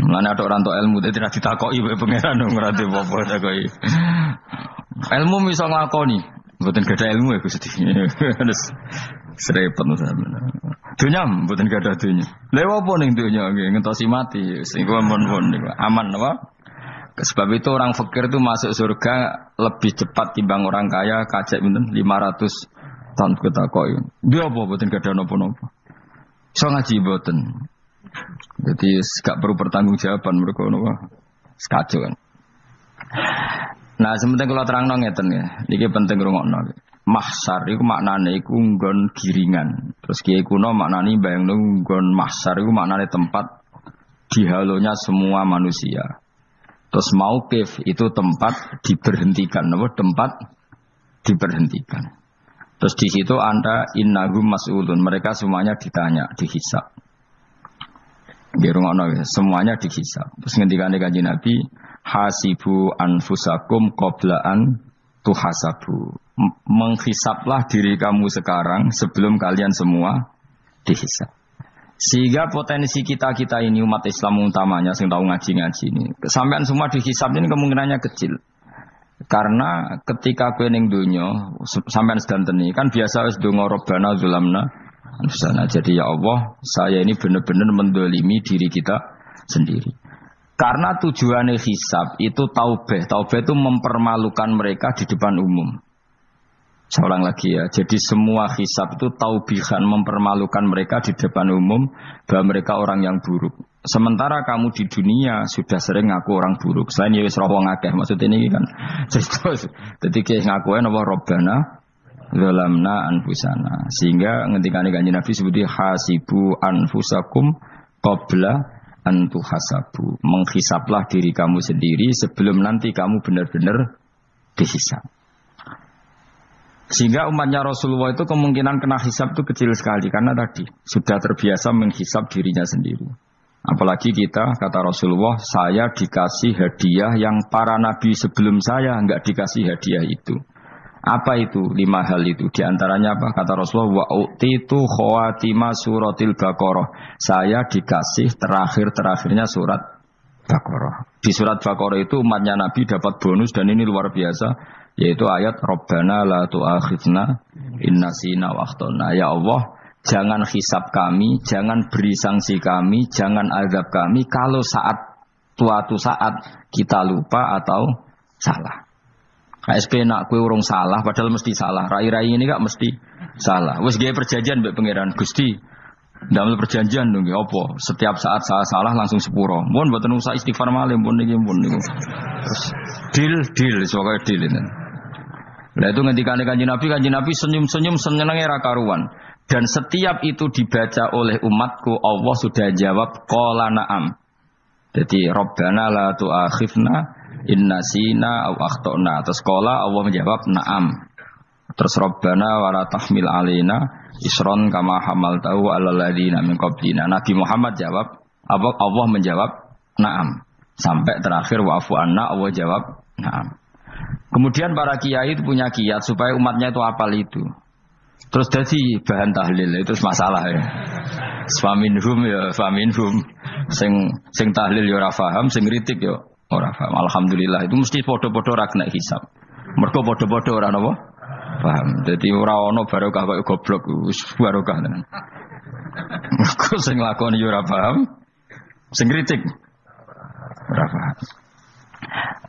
Mulane ada orang tok ilmu tidak ditakoki wae pangeran ora apa takoki. Ilmu iso nglakoni, mboten gadah ilmu ya Gusti. Terus serepet sampeyan. Dunya mboten gadah dunya. Lha apa ning dunya nggih ngentosi mati sing aman niku. Aman apa? Sebab itu orang fakir itu masuk surga lebih cepat timbang orang kaya kajek pinten 500 tahun ketakoki. Dia apa mboten gadah napa-napa. Iso ngaji mboten. Jadi gak perlu pertanggungjawaban mereka napa. Sekajo kan. Nah, sementing kalau terang ngeten ya, ini penting rungokno. Mahsyar itu maknane iku nggon giringan. Terus kiai kuno maknane bayangno nggon mahsyar iku maknane tempat dihalonya semua manusia. Terus mauqif itu tempat diberhentikan, apa tempat diberhentikan. Terus di situ Anda innahum mas'ulun, mereka semuanya ditanya, dihisab. Nggih rungokno semuanya dihisab. Terus ngendikane Kanjeng Nabi hasibu anfusakum qoblaan tuhasabu. Menghisaplah diri kamu sekarang sebelum kalian semua dihisap. Sehingga potensi kita ini umat Islam utamanya yang tahu ngaji-ngaji ini, sampean semua dihisap ini kemungkinannya kecil. Karena ketika kowe ning donya sampean sedanteni kan biasa wis donga Rabbana zulamna anfusana. Jadi ya Allah, saya ini benar-benar mendolimi diri kita sendiri. Karena tujuannya hisab itu taubah. Taubah itu mempermalukan mereka di depan umum. Saya ulang lagi ya. Jadi semua hisab itu taubihan, mempermalukan mereka di depan umum bahwa mereka orang yang buruk. Sementara kamu di dunia sudah sering ngaku orang buruk. Selain ya wis wong akeh maksud ini kan. Jadi kayak ngakuin apa Rabbana zalamna anfusana. Sehingga ngendikane Kanjeng Nabi sebuti hasibu anfusakum qabla antu hasabu, menghisaplah diri kamu sendiri sebelum nanti kamu benar-benar dihisap. Sehingga umatnya Rasulullah itu kemungkinan kena hisap itu kecil sekali karena tadi sudah terbiasa menghisap dirinya sendiri. Apalagi kita kata Rasulullah, saya dikasih hadiah yang para nabi sebelum saya enggak dikasih hadiah itu. Apa itu? 5 hal itu. Di antaranya apa? Kata Rasulullah, wa utitu khawatima suratil Baqarah. Saya dikasih terakhir-terakhirnya surat Baqarah. Di surat Baqarah itu umatnya Nabi dapat bonus dan ini luar biasa, yaitu ayat Rabbana la tu'akhidna inna sina wa akhtana. Ya Allah, jangan hisab kami, jangan beri sanksi kami, jangan azab kami kalau suatu saat kita lupa atau salah. KSP nak kue urung salah, padahal mesti salah. Rai-rai ini gak mesti salah. Wes gaya perjanjian mbek pangeran Gusti. Dalam perjanjian dong, apa? Setiap saat saya salah langsung sepuro. Mohon buatan usah istighfar malih, mohon niki mohon niku. Deal, sebagai deal ini. Nah itu ngendikane Kanjeng Nabi senyum-senyum senengnya ra karuan. Dan setiap itu dibaca oleh umatku, Allah sudah jawab qala na'am. Jadi Rabbana la tu'akhifna inna sina au akhtona. Terus qala Allah menjawab na'am. Terus Rabbana wa la tahmil alaina isron kama hamaltahu 'alal ladzina min qablina. Nabi Muhammad jawab, Allah menjawab na'am. Sampai terakhir wa'fu anna, Allah jawab na'am. Kemudian para kiai itu punya kiat supaya umatnya itu hafal itu. Terus jadi bahan tahlil itu masalah ya. Faminhum ya faminhum. Sing tahlil ya ora paham, sing kritik ya ora paham. Alhamdulillah itu mesti padha-padha ora kena hisab. Mergo padha-padha ora napa? Paham. Dadi ora ono barokah kok goblok wis barokah tenan. Mergo sing lakoni ya ora paham, sing kritik ora paham.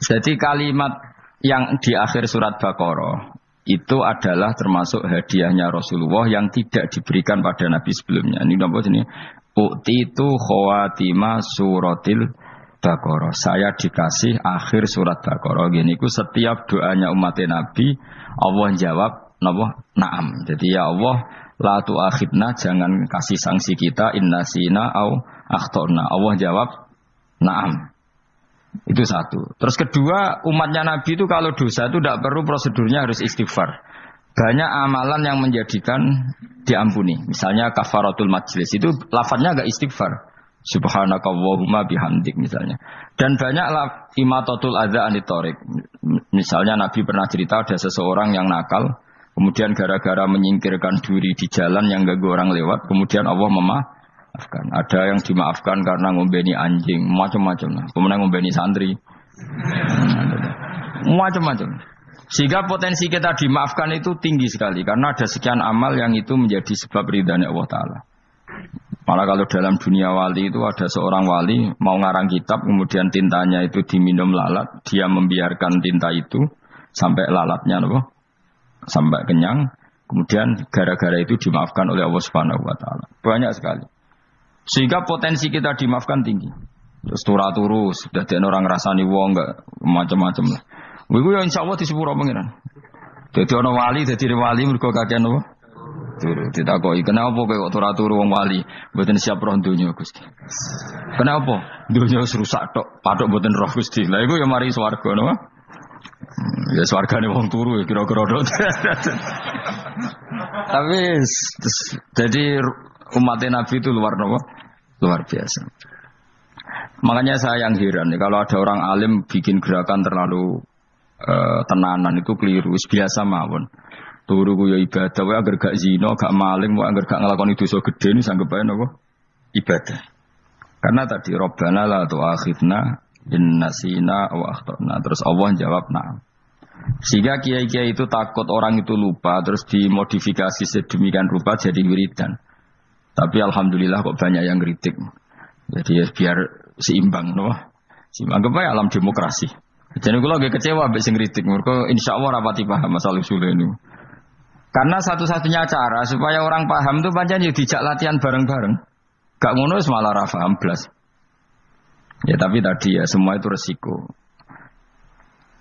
Jadi kalimat yang di akhir surat Baqarah itu adalah termasuk hadiahnya Rasulullah yang tidak diberikan pada Nabi sebelumnya. Ini apa ini? U'titu khawatima suratil Baqarah. Saya dikasih akhir surat Baqarah. Gini ku setiap doanya umat Nabi Allah jawab na'am. Jadi ya Allah la tu'akhidna, jangan kasih sanksi kita inna sina au akhtona. Allah jawab na'am. Itu satu. Terus kedua, umatnya Nabi itu kalau dosa itu tidak perlu prosedurnya harus istighfar. banyak amalan yang menjadikan diampuni. Misalnya kafaratul majlis itu lafadznya agak istighfar. Subhanakallahumma bihamdik misalnya. Dan banyak imatatul adza anit thoriq. Misalnya Nabi pernah cerita ada seseorang yang nakal, kemudian gara-gara menyingkirkan duri di jalan yang ganggu orang lewat, kemudian Allah memaafkan. Ada yang dimaafkan karena ngombeni anjing, macam-macam lah. Kemudian ngombeni santri, macam-macam. Sehingga potensi kita dimaafkan itu tinggi sekali karena ada sekian amal yang itu menjadi sebab ridhanya Allah Ta'ala. Malah kalau dalam dunia wali itu ada seorang wali mau ngarang kitab, kemudian tintanya itu diminum lalat, dia membiarkan tinta itu sampai lalatnya sampai kenyang, kemudian gara-gara itu dimaafkan oleh Allah Subhanahu wa Ta'ala. Banyak sekali. Sehingga potensi kita dimaafkan tinggi. Terus turu sudah ada orang rasani wong enggak macam-macam lah. Wiku ya insyaallah disepuro pengiran. Dadi ana wali, dadi wali mergo kakean apa? Turu ditakoki, "Kenapa kowe kok turu wong wali? Mboten siap roh donya, Gusti." "Kenapa?" "Donya wis rusak tok, patok mboten roh, Gusti." Lah iku ya mari swarga napa? Ya swargane wong turu ya kira-kira tok. Tapi jadi umat Nabi itu luar biasa. Makanya saya yang heran kalau ada orang alim bikin gerakan terlalu tenanan itu keliru, biasa mawon. Turu ku ya ibadah, wae agar gak zina, gak maling, wae agar gak nglakoni dosa gedhe ini sanggep ae napa? Ibadah. Karena tadi Rabbana la tu'akhidna in nasina wa akhtana. Terus Allah jawab na'am. Sehingga kiai-kiai itu takut orang itu lupa, terus dimodifikasi sedemikian rupa jadi wiridan. Tapi alhamdulillah kok banyak yang kritik. Jadi ya biar seimbang, napa? Seimbang kepada alam demokrasi. Jadi kalau lagi kecewa ambek sing kritik, mergo insyaallah rapati paham masalah usul ini. Karena satu-satunya cara supaya orang paham itu pancen yo dijak latihan bareng-bareng. Gak ngono wis malah ra paham blas. Ya tapi tadi ya semua itu resiko.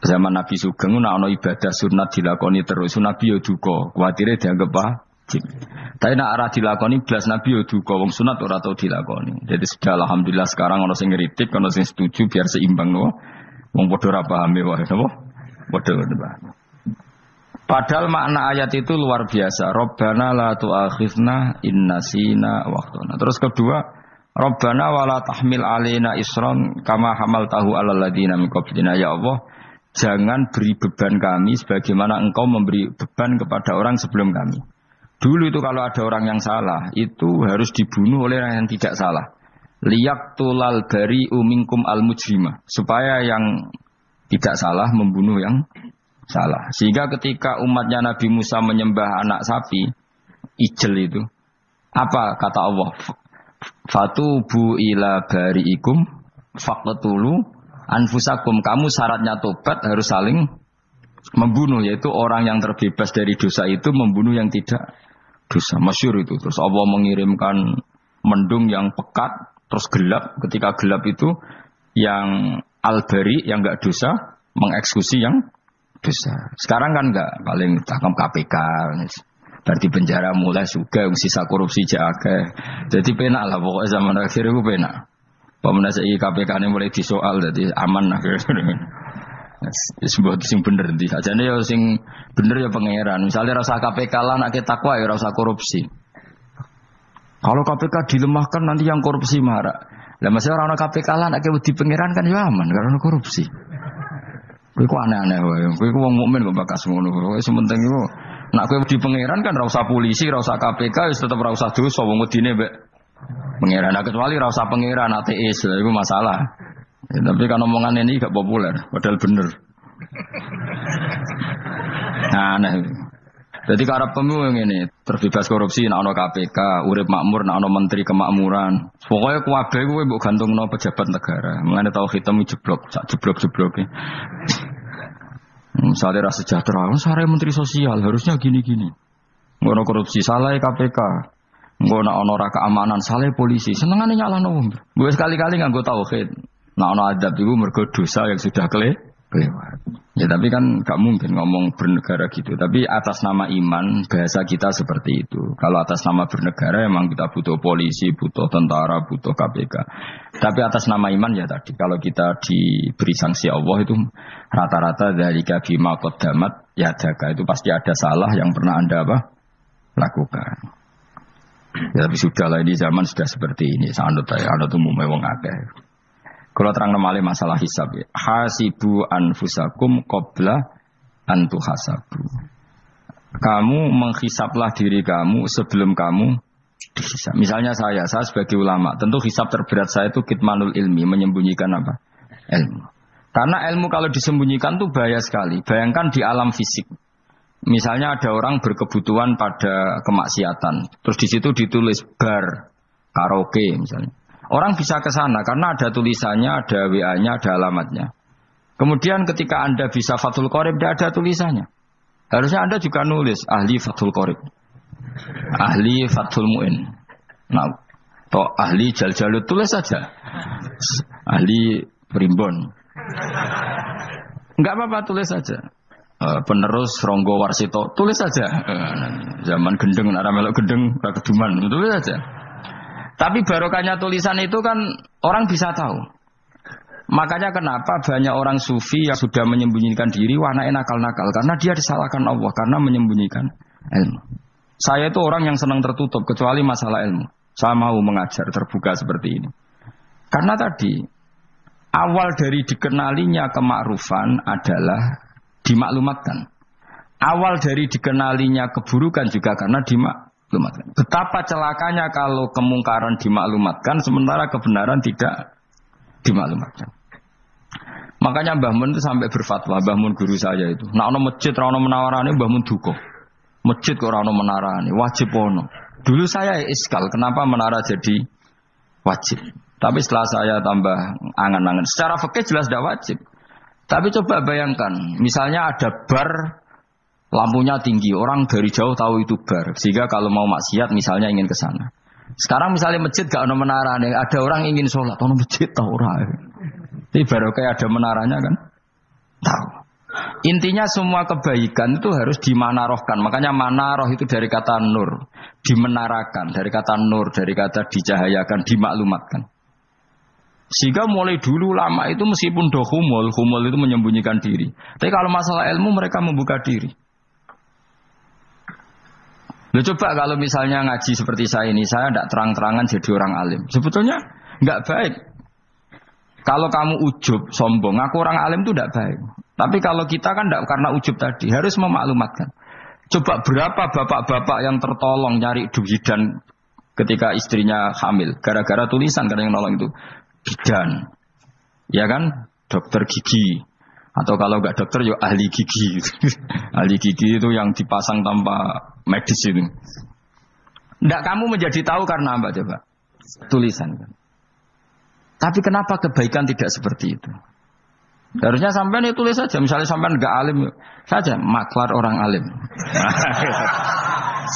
Zaman Nabi Sugeng ana ibadah sunat dilakoni terus, Nabi yo duka, kuwatire dianggap wajib. Tapi nek ora dilakoni blas Nabi yo duka, wong sunat ora tau dilakoni. Jadi sudah alhamdulillah sekarang ana sing ngritik, ana sing setuju biar seimbang no. Wong padha ora paham wae napa? Padha paham. Padahal makna ayat itu luar biasa. Rabbana la tu'akhidna in nasina wa akhtana. Terus kedua, Rabbana wala tahmil alaina isran kama hamaltahu alal ladina min qablina. Ya Allah, jangan beri beban kami sebagaimana Engkau memberi beban kepada orang sebelum kami. Dulu itu kalau ada orang yang salah, itu harus dibunuh oleh orang yang tidak salah. Liyaqtulal bari'u minkum al-mujrimah. Supaya yang tidak salah membunuh yang salah. Sehingga ketika umatnya Nabi Musa menyembah anak sapi, ijel itu, apa kata Allah? Fatubu ila bari'ikum faqtulu anfusakum. Kamu syaratnya tobat harus saling membunuh, yaitu orang yang terbebas dari dosa itu membunuh yang tidak dosa. Masyhur itu. Terus Allah mengirimkan mendung yang pekat, terus gelap. Ketika gelap itu yang al-bari yang enggak dosa mengeksekusi yang dosa. Sekarang kan enggak, paling tangkap KPK. Berarti penjara mulai juga sisa korupsi jake. Jadi penak lah pokoknya zaman akhir itu penak. Pemenang KPK ini mulai disoal jadi aman akhirnya. Sebuah sing bener di aja nih ya sing bener ya pangeran. Misalnya rasa KPK lah nak takwa ya rasa korupsi. Kalau KPK dilemahkan nanti yang korupsi marah. Lah masih orang KPK lah nak di pangeran kan ya aman karena korupsi. Kowe ku aneh-aneh wae. Kowe ku wong mukmin kok bakas ngono. Kowe sementing iku nak kowe di pangeran kan ra usah polisi, ra usah KPK wis tetep ra usah dosa wong wedine mbek pangeran. Nah, kecuali ra usah pangeran ateis, lha iku masalah. Ya, tapi kan omongan ini gak populer, padahal bener. Nah, aneh. Jadi karep pemilu ini terbebas korupsi nak ono KPK, urip makmur nak ono menteri kemakmuran. Pokoknya kuwabe kuwi mbok gantungno pejabat negara. Mengene tau hitam jeblok, sak jeblok-jebloke. Misalnya rasa sejahtera, sare menteri sosial harusnya gini-gini. Ngono korupsi salah KPK. Ngono ono ra keamanan salah polisi. Senengane nyalahno wong. Gue sekali-kali nganggo tauhid. Nah ono adab iku mergo dosa yang sudah kelewat. Ya tapi kan gak mungkin ngomong bernegara gitu. Tapi atas nama iman bahasa kita seperti itu. Kalau atas nama bernegara emang kita butuh polisi, butuh tentara, butuh KPK. Tapi atas nama iman ya tadi kalau kita diberi sanksi Allah itu rata-rata dari bima qaddamat ya jaga itu pasti ada salah yang pernah Anda lakukan. Ya, tapi sudahlah ini zaman sudah seperti ini. Anut umumnya wong akeh. Kalau terang malih masalah hisab ya. Hasibu anfusakum qabla an tuhasabu. Kamu menghisaplah diri kamu sebelum kamu dihisap. Misalnya saya sebagai ulama, tentu hisap terberat saya itu kitmanul ilmi, menyembunyikan apa? Ilmu. Karena ilmu kalau disembunyikan tuh bahaya sekali. Bayangkan di alam fisik. Misalnya ada orang berkebutuhan pada kemaksiatan, terus di situ ditulis bar, karaoke misalnya. Orang bisa ke sana karena ada tulisannya, ada WA-nya, ada alamatnya. Kemudian ketika Anda bisa Fathul Qorib, tidak ada tulisannya. Harusnya Anda juga nulis ahli Fathul Qorib, ahli Fathul Mu'in, nah, atau ahli Jaljalut, tulis saja. Ahli Primbon. Enggak apa-apa, tulis saja. Penerus Ronggo Warsito, tulis saja. Zaman gendeng, arah melok gendeng, keduman, tulis saja. Tapi barokahnya tulisan itu kan orang bisa tahu. Makanya kenapa banyak orang sufi yang sudah menyembunyikan diri, warnanya nakal-nakal. Karena dia disalahkan Allah, karena menyembunyikan ilmu. Saya itu orang yang senang tertutup, kecuali masalah ilmu. Saya mau mengajar terbuka seperti ini. Karena tadi, awal dari dikenalinya kemakrufan adalah dimaklumatkan. Awal dari dikenalinya keburukan juga karena dimaklumatkan. Betapa celakanya kalau kemungkaran dimaklumatkan, sementara kebenaran tidak dimaklumatkan. Makanya Mbah Mun itu sampai berfatwa, Mbah Mun guru saya itu. Nah, ono masjid, ono menawarane Mbah Mun duka. Masjid kok ono menarane, wajib ono. Dulu saya iskal, kenapa menara jadi wajib? Tapi setelah saya tambah angan-angan, secara fikih jelas tidak wajib. Tapi coba bayangkan, misalnya ada bar, lampunya tinggi, orang dari jauh tahu itu bar, sehingga kalau mau maksiat misalnya ingin ke sana. Sekarang misalnya masjid gak ada menara, ada orang ingin sholat, ono masjid tahu orang. Ini baru kayak ada menaranya kan? Tahu. Intinya semua kebaikan itu harus dimanarohkan. Makanya manaroh itu dari kata nur, dimenarakan, dari kata nur, dari kata dicahayakan, dimaklumatkan. Sehingga mulai dulu lama itu meskipun humul itu menyembunyikan diri. Tapi kalau masalah ilmu mereka membuka diri. Loh, coba kalau misalnya ngaji seperti saya ini, saya tidak terang-terangan jadi orang alim. Sebetulnya nggak baik. Kalau kamu ujub, sombong, aku orang alim itu tidak baik. Tapi kalau kita kan tidak karena ujub tadi, harus memaklumatkan. Coba berapa bapak-bapak yang tertolong nyari bidan ketika istrinya hamil. Gara-gara tulisan, karena yang nolong itu bidan. Ya kan? Dokter gigi. Atau kalau nggak dokter, ya ahli gigi. Ahli gigi itu yang dipasang tanpa medis itu. Tidak kamu menjadi tahu karena apa coba? Tulisan kan. Tapi kenapa kebaikan tidak seperti itu? Harusnya sampean itu tulis saja. Misalnya sampean nggak alim saja, maklar orang alim.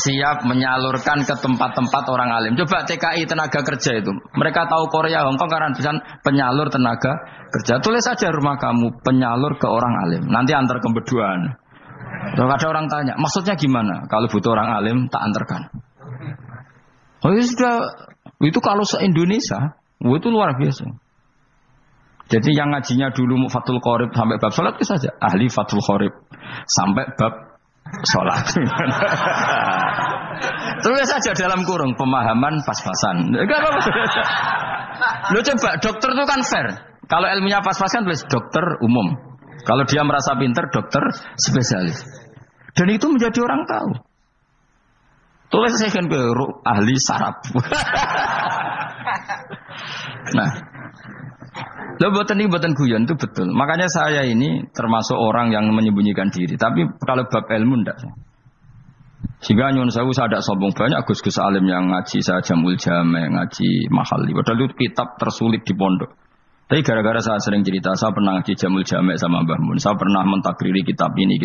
Siap menyalurkan ke tempat-tempat orang alim. Coba TKI tenaga kerja itu. Mereka tahu Korea, Hongkong karena bisa penyalur tenaga kerja. Tulis saja rumah kamu penyalur ke orang alim. Nanti antar kembeduan. Kalau ada orang tanya, maksudnya gimana? Kalau butuh orang alim, tak antarkan. Oh ya sudah. Itu kalau se-Indonesia. Itu luar biasa. Jadi yang ngajinya dulu Fathul Qorib sampai bab sholat itu saja. Ahli Fathul Qorib sampai bab sholat. Tulis saja dalam kurung pemahaman pas-pasan. Lo coba dokter itu kan fair. Kalau ilmunya pas-pasan tulis dokter umum. Kalau dia merasa pinter dokter spesialis. Dan itu menjadi orang tahu. Tulis saya kan ahli saraf. Nah, lo buatan guyon itu betul. Makanya saya ini termasuk orang yang menyembunyikan diri. Tapi kalau bab ilmu enggak. Sehingga nyun saya ada sombong banyak gus-gus alim yang ngaji saya Jamul Jame, ngaji Mahali. Padahal itu kitab tersulit di pondok. Tapi gara-gara saya sering cerita, saya pernah ngaji Jamul Jame sama Mbah Mun. Saya pernah mentakriri kitab ini.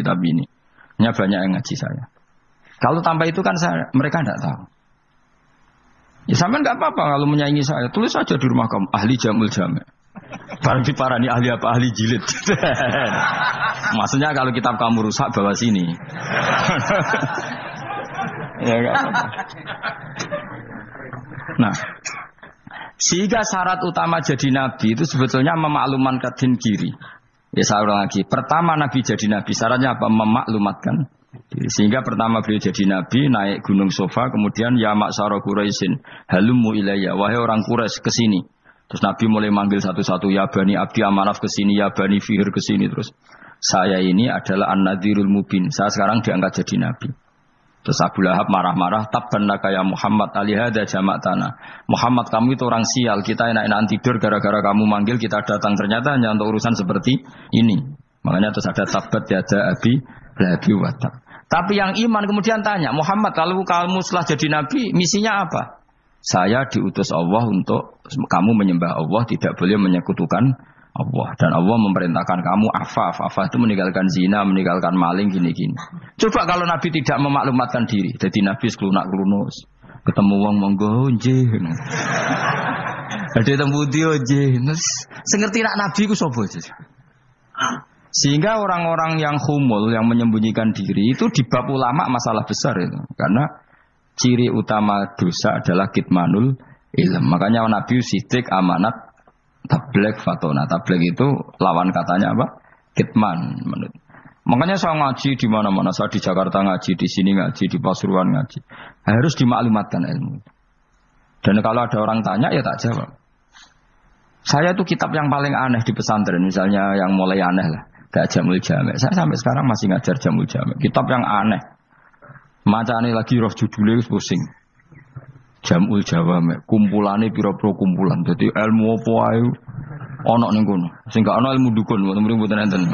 Hanya banyak yang ngaji saya. Kalau tanpa itu kan mereka enggak tahu. Ya sampai enggak apa-apa kalau menyaingi saya. Tulis saja di rumah kamu ahli Jamul Jame. Barang diparani ahli apa? Ahli jilid. Maksudnya kalau kitab kamu rusak bawa sini. Ya enggak apa-apa. Nah, sehingga syarat utama jadi nabi itu sebetulnya memaklumatkan diri. Ya saya ulang lagi. Pertama Nabi jadi Nabi, syaratnya apa? Memaklumatkan diri. Sehingga pertama beliau jadi Nabi, naik gunung Sofa, kemudian ya maksara Quraisyin, halummu ilayya, wahai orang Quraisy kesini. Terus Nabi mulai manggil satu-satu, ya Bani Abdi Amanaf kesini, ya Bani Fihr kesini. Terus saya ini adalah An-Nadhirul Mubin. Saya sekarang diangkat jadi Nabi. Terus Abu Lahab marah-marah, tabban laka ya Muhammad alihada jama'tana. Muhammad kamu itu orang sial, kita enak-enakan tidur gara-gara kamu manggil kita datang, ternyata hanya untuk urusan seperti ini. Makanya terus ada tabbat yada abi lahabi watab. Tapi yang iman kemudian tanya, Muhammad kalau kamu setelah jadi nabi, misinya apa? Saya diutus Allah untuk kamu menyembah Allah, tidak boleh menyekutukan Allah. Dan Allah memerintahkan kamu afaf. Afaf itu meninggalkan zina, meninggalkan maling, gini-gini. Coba kalau Nabi tidak memaklumatkan diri. Jadi Nabi sekelunak-kelunus. Ketemu wong monggo nggih. Ada temu dia nggih. Sengerti nak Nabi ku sapa aja. Sehingga orang-orang yang humul, yang menyembunyikan diri itu di bab ulama masalah besar itu. Karena ciri utama dosa adalah kitmanul ilm. Makanya Nabi sidik amanat tablek fatona. Tablek itu lawan katanya apa? Kitman. Makanya saya ngaji di mana-mana. Saya di Jakarta ngaji, di sini ngaji, di Pasuruan ngaji. Harus dimaklumatkan ilmu. Dan kalau ada orang tanya ya tak jawab. Saya itu kitab yang paling aneh di pesantren. Misalnya yang mulai aneh lah. Gak Jamul Jamek. Saya sampai sekarang masih ngajar Jamul Jamek. Kitab yang aneh. Macane lagi roh judulnya pusing. Jamul Jawamek, kumpulane pira-pira kumpulan. Dadi ilmu apa ae ana ning kono. Sing gak ana ilmu dukun, mboten enten.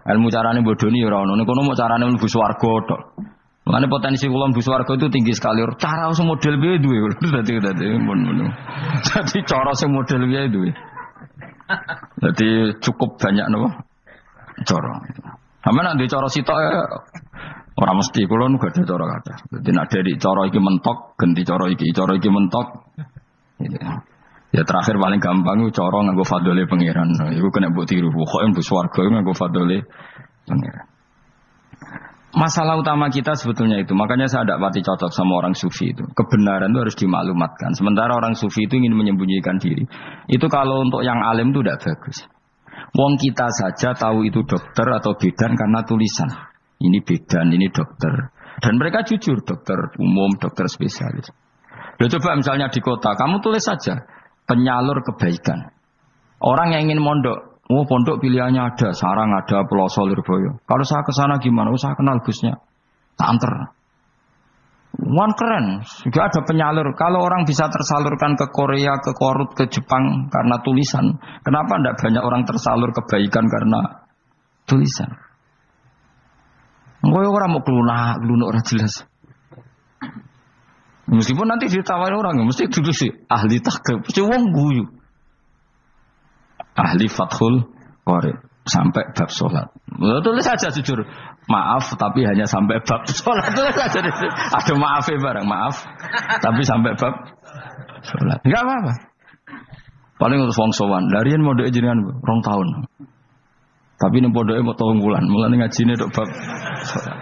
Ilmu carane bodoni ya ora ana. Ning kono mau carane mlebu swarga tok. Mane potensi kula mlebu swarga itu tinggi sekali. Cara sing model piye duwe. Dadi mun. Dadi cara sing model piye duwe. Dadi cukup banyak napa? Cara. Sampeyan nek cara sitok ora mesti kula nu gak ada cara kathah. Dadi nek dari cara iki mentok, ganti cara iki mentok. Gitu. Ya terakhir paling gampang ku cara nganggo fadhole pangeran. Iku kena mbok tiru. Pokoke mbok swarga nganggo fadhole pangeran. Masalah utama kita sebetulnya itu. Makanya saya tidak pati cocok sama orang sufi itu. Kebenaran itu harus dimaklumatkan. Sementara orang sufi itu ingin menyembunyikan diri. Itu kalau untuk yang alim itu tidak bagus. Wong kita saja tahu itu dokter atau bidan karena tulisan. Ini bidan, ini dokter. Dan mereka jujur, dokter umum, dokter spesialis. Loh, coba misalnya di kota, kamu tulis saja, penyalur kebaikan. Orang yang ingin mondok, pondok pilihannya ada, Sarang ada, Pelosok, Lirboyo. Kalau saya ke sana gimana? Saya kenal busnya. Tak anter. Wan keren, juga ada penyalur. Kalau orang bisa tersalurkan ke Korea, ke Korut, ke Jepang karena tulisan, kenapa tidak banyak orang tersalur kebaikan karena tulisan? Enggak orang mau kelunuk orang jelas. Meskipun nanti ditawari orang, mesti dulu sih ahli takrib, mesti wong guyu. Ahli Fathul Qorib sampai bab sholat. Tulis saja jujur. Maaf, tapi hanya sampai bab sholat. Tulis saja. Ada maafnya bareng, maaf. Tapi sampai bab sholat. Enggak apa-apa. Paling untuk wong sowan. Larian modok jenengan 2 tahun. Tapi ini pondoknya mau 3 bulan. Mulane ngajine tok bab sholat.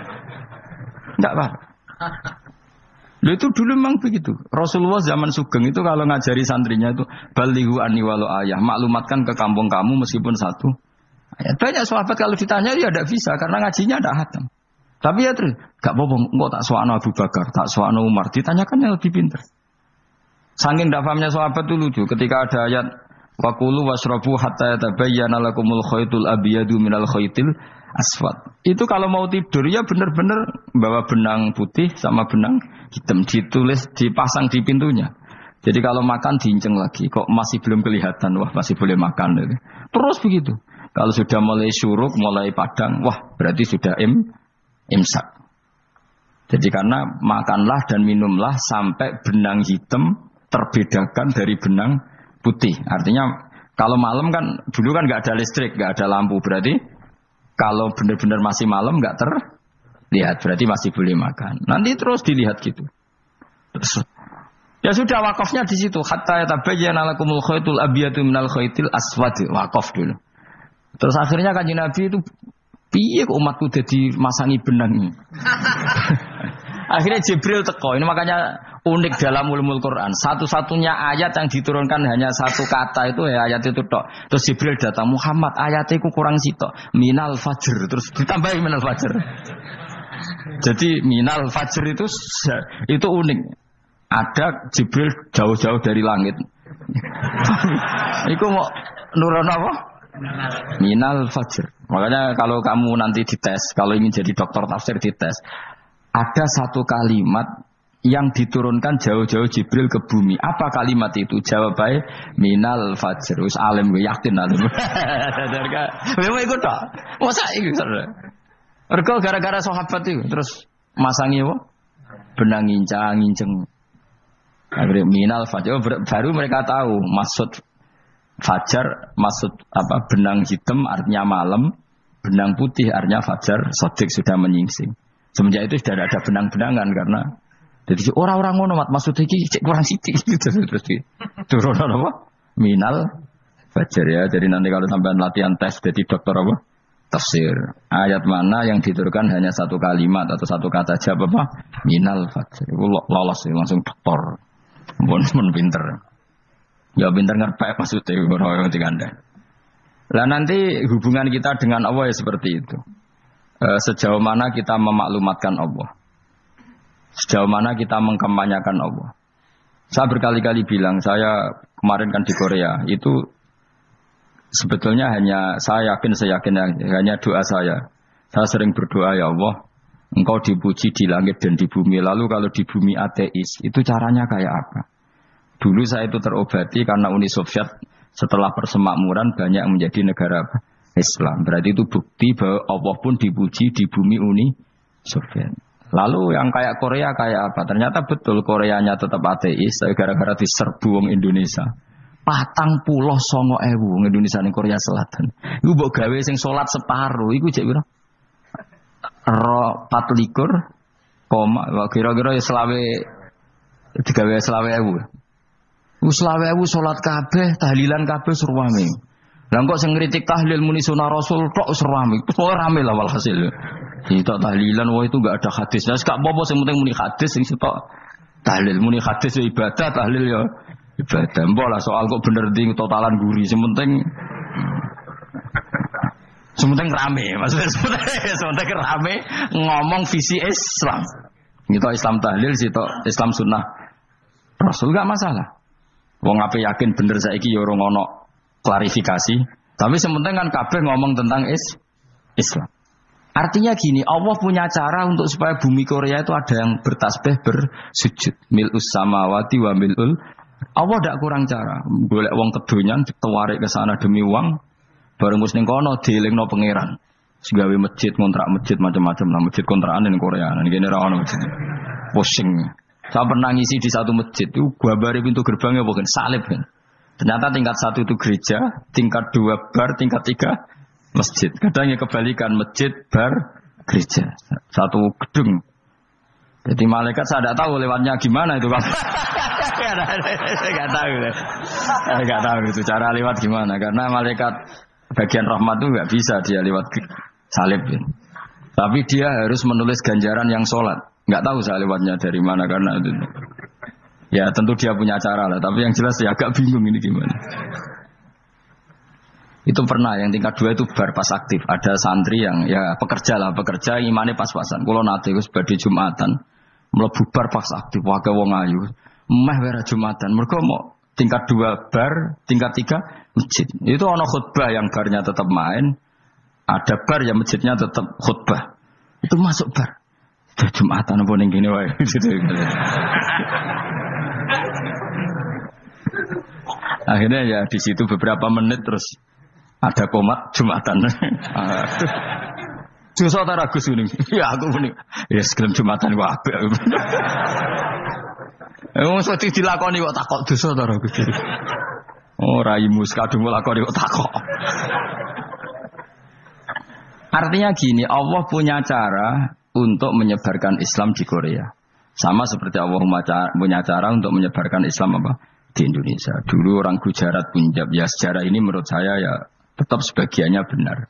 Enggak apa. Loh itu dulu memang begitu. Rasulullah zaman Sugeng itu kalau ngajari santrinya itu balighu anni walau ayah, maklumatkan ke kampung kamu meskipun 1 ayat. Banyak sahabat kalau ditanya dia tidak bisa karena ngajinya tidak hatam. Tapi ya terus gak apa-apa, enggak tak soano Abu Bakar, tak soano Umar, ditanyakan yang lebih pintar. Saking tidak pahamnya sahabat itu lucu ketika ada ayat waqulu wasrabu hatta yatabayyana lakumul khaytul abyadu minal khaytil aswad. Itu kalau mau tidur ya benar-benar bawa benang putih sama benang hitam, ditulis dipasang di pintunya. Jadi kalau makan diinceng lagi, kok masih belum kelihatan, wah masih boleh makan. Terus begitu. Kalau sudah mulai syuruk, mulai padang, wah berarti sudah imsak. Jadi karena makanlah dan minumlah sampai benang hitam terbedakan dari benang putih. Artinya kalau malam kan dulu kan nggak ada listrik, nggak ada lampu, berarti kalau benar-benar masih malam nggak terlihat, berarti masih boleh makan. Nanti terus dilihat gitu. Terus, ya sudah wakafnya di situ. Hatta yatabayyana lakumul khaytul abyadu minal khaytil aswad. Wakaf dulu. Terus akhirnya Kanjeng Nabi itu piye kok umatku jadi masangi benang ini. Akhirnya Jibril teko. Ini makanya unik dalam ulumul Quran. Satu-satunya ayat yang diturunkan hanya satu kata itu ya ayat itu tok. Terus Jibril datang, Muhammad ayatnya itu kurang sitok. Minal fajr. Terus ditambahi minal fajr. Jadi minal fajr itu unik. Ada Jibril jauh-jauh dari langit. Iku mau nurun apa? Minal fajr. Makanya kalau kamu nanti dites, kalau ingin jadi dokter tafsir dites, ada satu kalimat yang diturunkan jauh-jauh Jibril ke bumi. Apa kalimat itu? Jawabannya minal fajr. Wis alim gue yakin alim. Memang ikut tak? Masa ikut saudara? Mergo gara-gara sahabat itu terus masangi apa? Benang ngincang. Akhirnya minal fajr. Baru mereka tahu maksud fajar, maksud apa? Benang hitam artinya malam, benang putih artinya fajar. Sodik sudah menyingsing. Semenjak itu sudah ada benang-benangan karena jadi orang-orang ngono mat maksud iki cek kurang sithik terus turun apa? Minal fajr ya. Jadi nanti kalau sampean latihan tes jadi dokter apa? Tafsir. Ayat mana yang diturunkan hanya satu kalimat atau satu kata aja apa? Minal fajr. Itu lolos langsung dokter. Mun pinter. Ya pinter ngerti maksudnya orang yang diganda. Lah nanti hubungan kita dengan Allah ya seperti itu. Sejauh mana kita memaklumatkan Allah. Sejauh mana kita mengkampanyakan Allah. Saya berkali-kali bilang, saya kemarin kan di Korea, itu sebetulnya saya yakin hanya doa saya. Saya sering berdoa, ya Allah, Engkau dipuji di langit dan di bumi. Lalu kalau di bumi ateis, itu caranya kayak apa? Dulu saya itu terobati karena Uni Soviet setelah persemakmuran banyak menjadi negara Islam. Berarti itu bukti bahwa Allah pun dipuji di bumi Uni Soviet. Lalu yang kayak Korea kayak apa? Ternyata betul Koreanya tetap ateis, tapi gara-gara diserbu wong Indonesia. 49.000 wong Indonesia ning Korea Selatan. Iku mbok gawe sing salat separuh, iku jek piro? 24, kira-kira ya digawe 20.000. 20.000 salat kabeh, tahlilan kabeh surwame. Lah kok sing ngritik tahlil muni sunah Rasul tok serami. Ora rame lah walhasil. Kita tahlilan itu enggak ada hadis. Nah, gak apa-apa sing penting muni hadis sing sitok tahlil muni hadis ya ibadah, tahlil ya ibadah. Mbok lah soal kok bener ding totalan guri sing penting rame. Maksudnya sementing rame ngomong visi Islam. Kita Islam tahlil sitok Islam sunnah Rasul enggak masalah. Wong ape yakin bener saiki ya ora ono klarifikasi, tapi sementing kan kabeh ngomong tentang Islam. Artinya gini, Allah punya cara untuk supaya bumi Korea itu ada yang bertasbih bersujud. Mil'us samawati wa mil'ul. Allah tidak kurang cara. Golek wong kedonyan ditawarik ke sana demi uang, bareng mus ning kono dielingno pangeran. Segawe masjid, kontrak masjid macam-macam lah, masjid kontrakan ning Korea. Nah, kene ra ono masjid. Pusing. Saya pernah ngisi di satu masjid itu, gambare pintu gerbangnya bukan salib kan. Ternyata tingkat 1 itu gereja, tingkat 2 bar, tingkat 3 masjid. Kadang ya kebalikan masjid, bar, gereja. Satu gedung. Jadi malaikat saya tidak tahu lewatnya gimana itu kan. Saya nggak tahu itu cara lewat gimana. Karena malaikat bagian rahmat itu nggak bisa dia lewat salib. Ya. Tapi dia harus menulis ganjaran yang sholat. Nggak tahu saya lewatnya dari mana karena itu. Ya tentu dia punya cara lah. Tapi yang jelas ya agak bingung ini gimana. Itu pernah yang tingkat 2 itu bar pas aktif. Ada santri yang ya pekerja imannya pas-pasan. Kalau nanti itu sebagai Jumatan mlebu bar pas aktif. Waga wong ayu. Meh wera Jumatan. Mereka mau tingkat 2 bar, tingkat 3 masjid. Itu ono khutbah yang barnya tetap main. Ada bar yang masjidnya tetap khutbah. Itu masuk bar. Jumatan apa ning kene wae. Akhirnya ya di situ beberapa menit terus ada komat Jumatan. Dosa ta ragus ngene. Ya aku muni. Ya segelem Jumatan ku apik. Wong sedhi dilakoni kok takok dosa ta ragus. Oh raimu kadung lakoni kok takok. Artinya gini, Allah punya cara untuk menyebarkan Islam di Korea. Sama seperti Allah punya cara untuk menyebarkan Islam apa? Di Indonesia. Dulu orang Gujarat, Punjab, ya sejarah ini menurut saya ya tetap sebagiannya benar.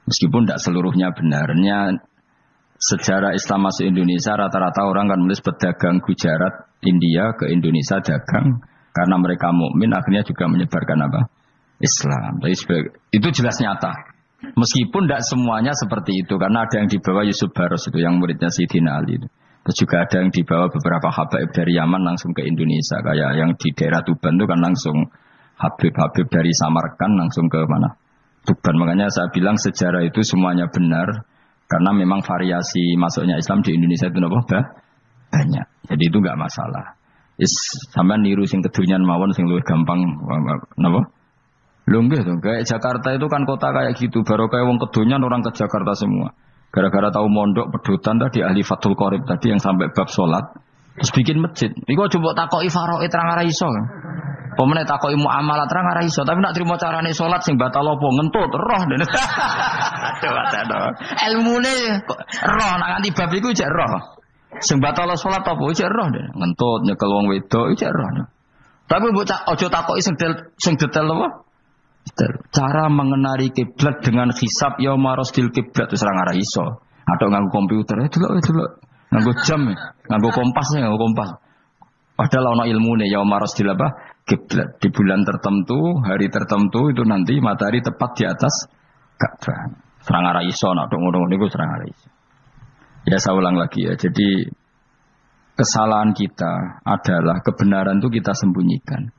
Meskipun tidak seluruhnya benarnya sejarah Islam masuk Indonesia rata-rata orang kan menulis pedagang Gujarat, India ke Indonesia dagang karena mereka mukmin akhirnya juga menyebarkan apa? Islam. Itu jelas nyata. Meskipun tidak semuanya seperti itu karena ada yang dibawa Yusuf Baros itu yang muridnya Sayyidina Ali itu. Terus juga ada yang dibawa beberapa habaib dari Yaman langsung ke Indonesia kayak yang di daerah Tuban itu kan langsung habib-habib dari Samarkand langsung ke mana? Tuban. Makanya saya bilang sejarah itu semuanya benar. Karena memang variasi masuknya Islam di Indonesia itu banyak. Jadi itu enggak masalah. Sampeyan niru sing kedunyan mawon sing luwih gampang napa? Lho nggih to, kayak Jakarta itu kan kota kayak gitu, baru kayak wong kedunyan orang ke Jakarta semua. Gara-gara tahu mondok pedutan tadi ahli Fathul Qorib tadi yang sampai bab salat, terus bikin masjid. Iku coba takoki faraid terang ora iso. Pemene takoki muamalah terang ora iso, tapi nak trimo carane salat sing batal apa ngentut roh. Aduh. Ilmune roh nak nganti bab iku jek roh. Sing batal salat apa jek roh ngentut nyekel wong wedok jek roh. Tapi mbok aja takoki sing detail apa? Cara mengenali kiblat dengan hisab yaumarosdil kiblat wis ora ngara iso. Atau nganggo komputer delok. Nganggo jam, nganggo kompas. Padahal ana ilmune yaumarosdil apa? Kiblat di bulan tertentu, hari tertentu itu nanti matahari tepat di atas Ka'bah. Serang arah iso, nak ngono niku serang arah iso. Ya saya ulang lagi ya. Jadi kesalahan kita adalah kebenaran itu kita sembunyikan.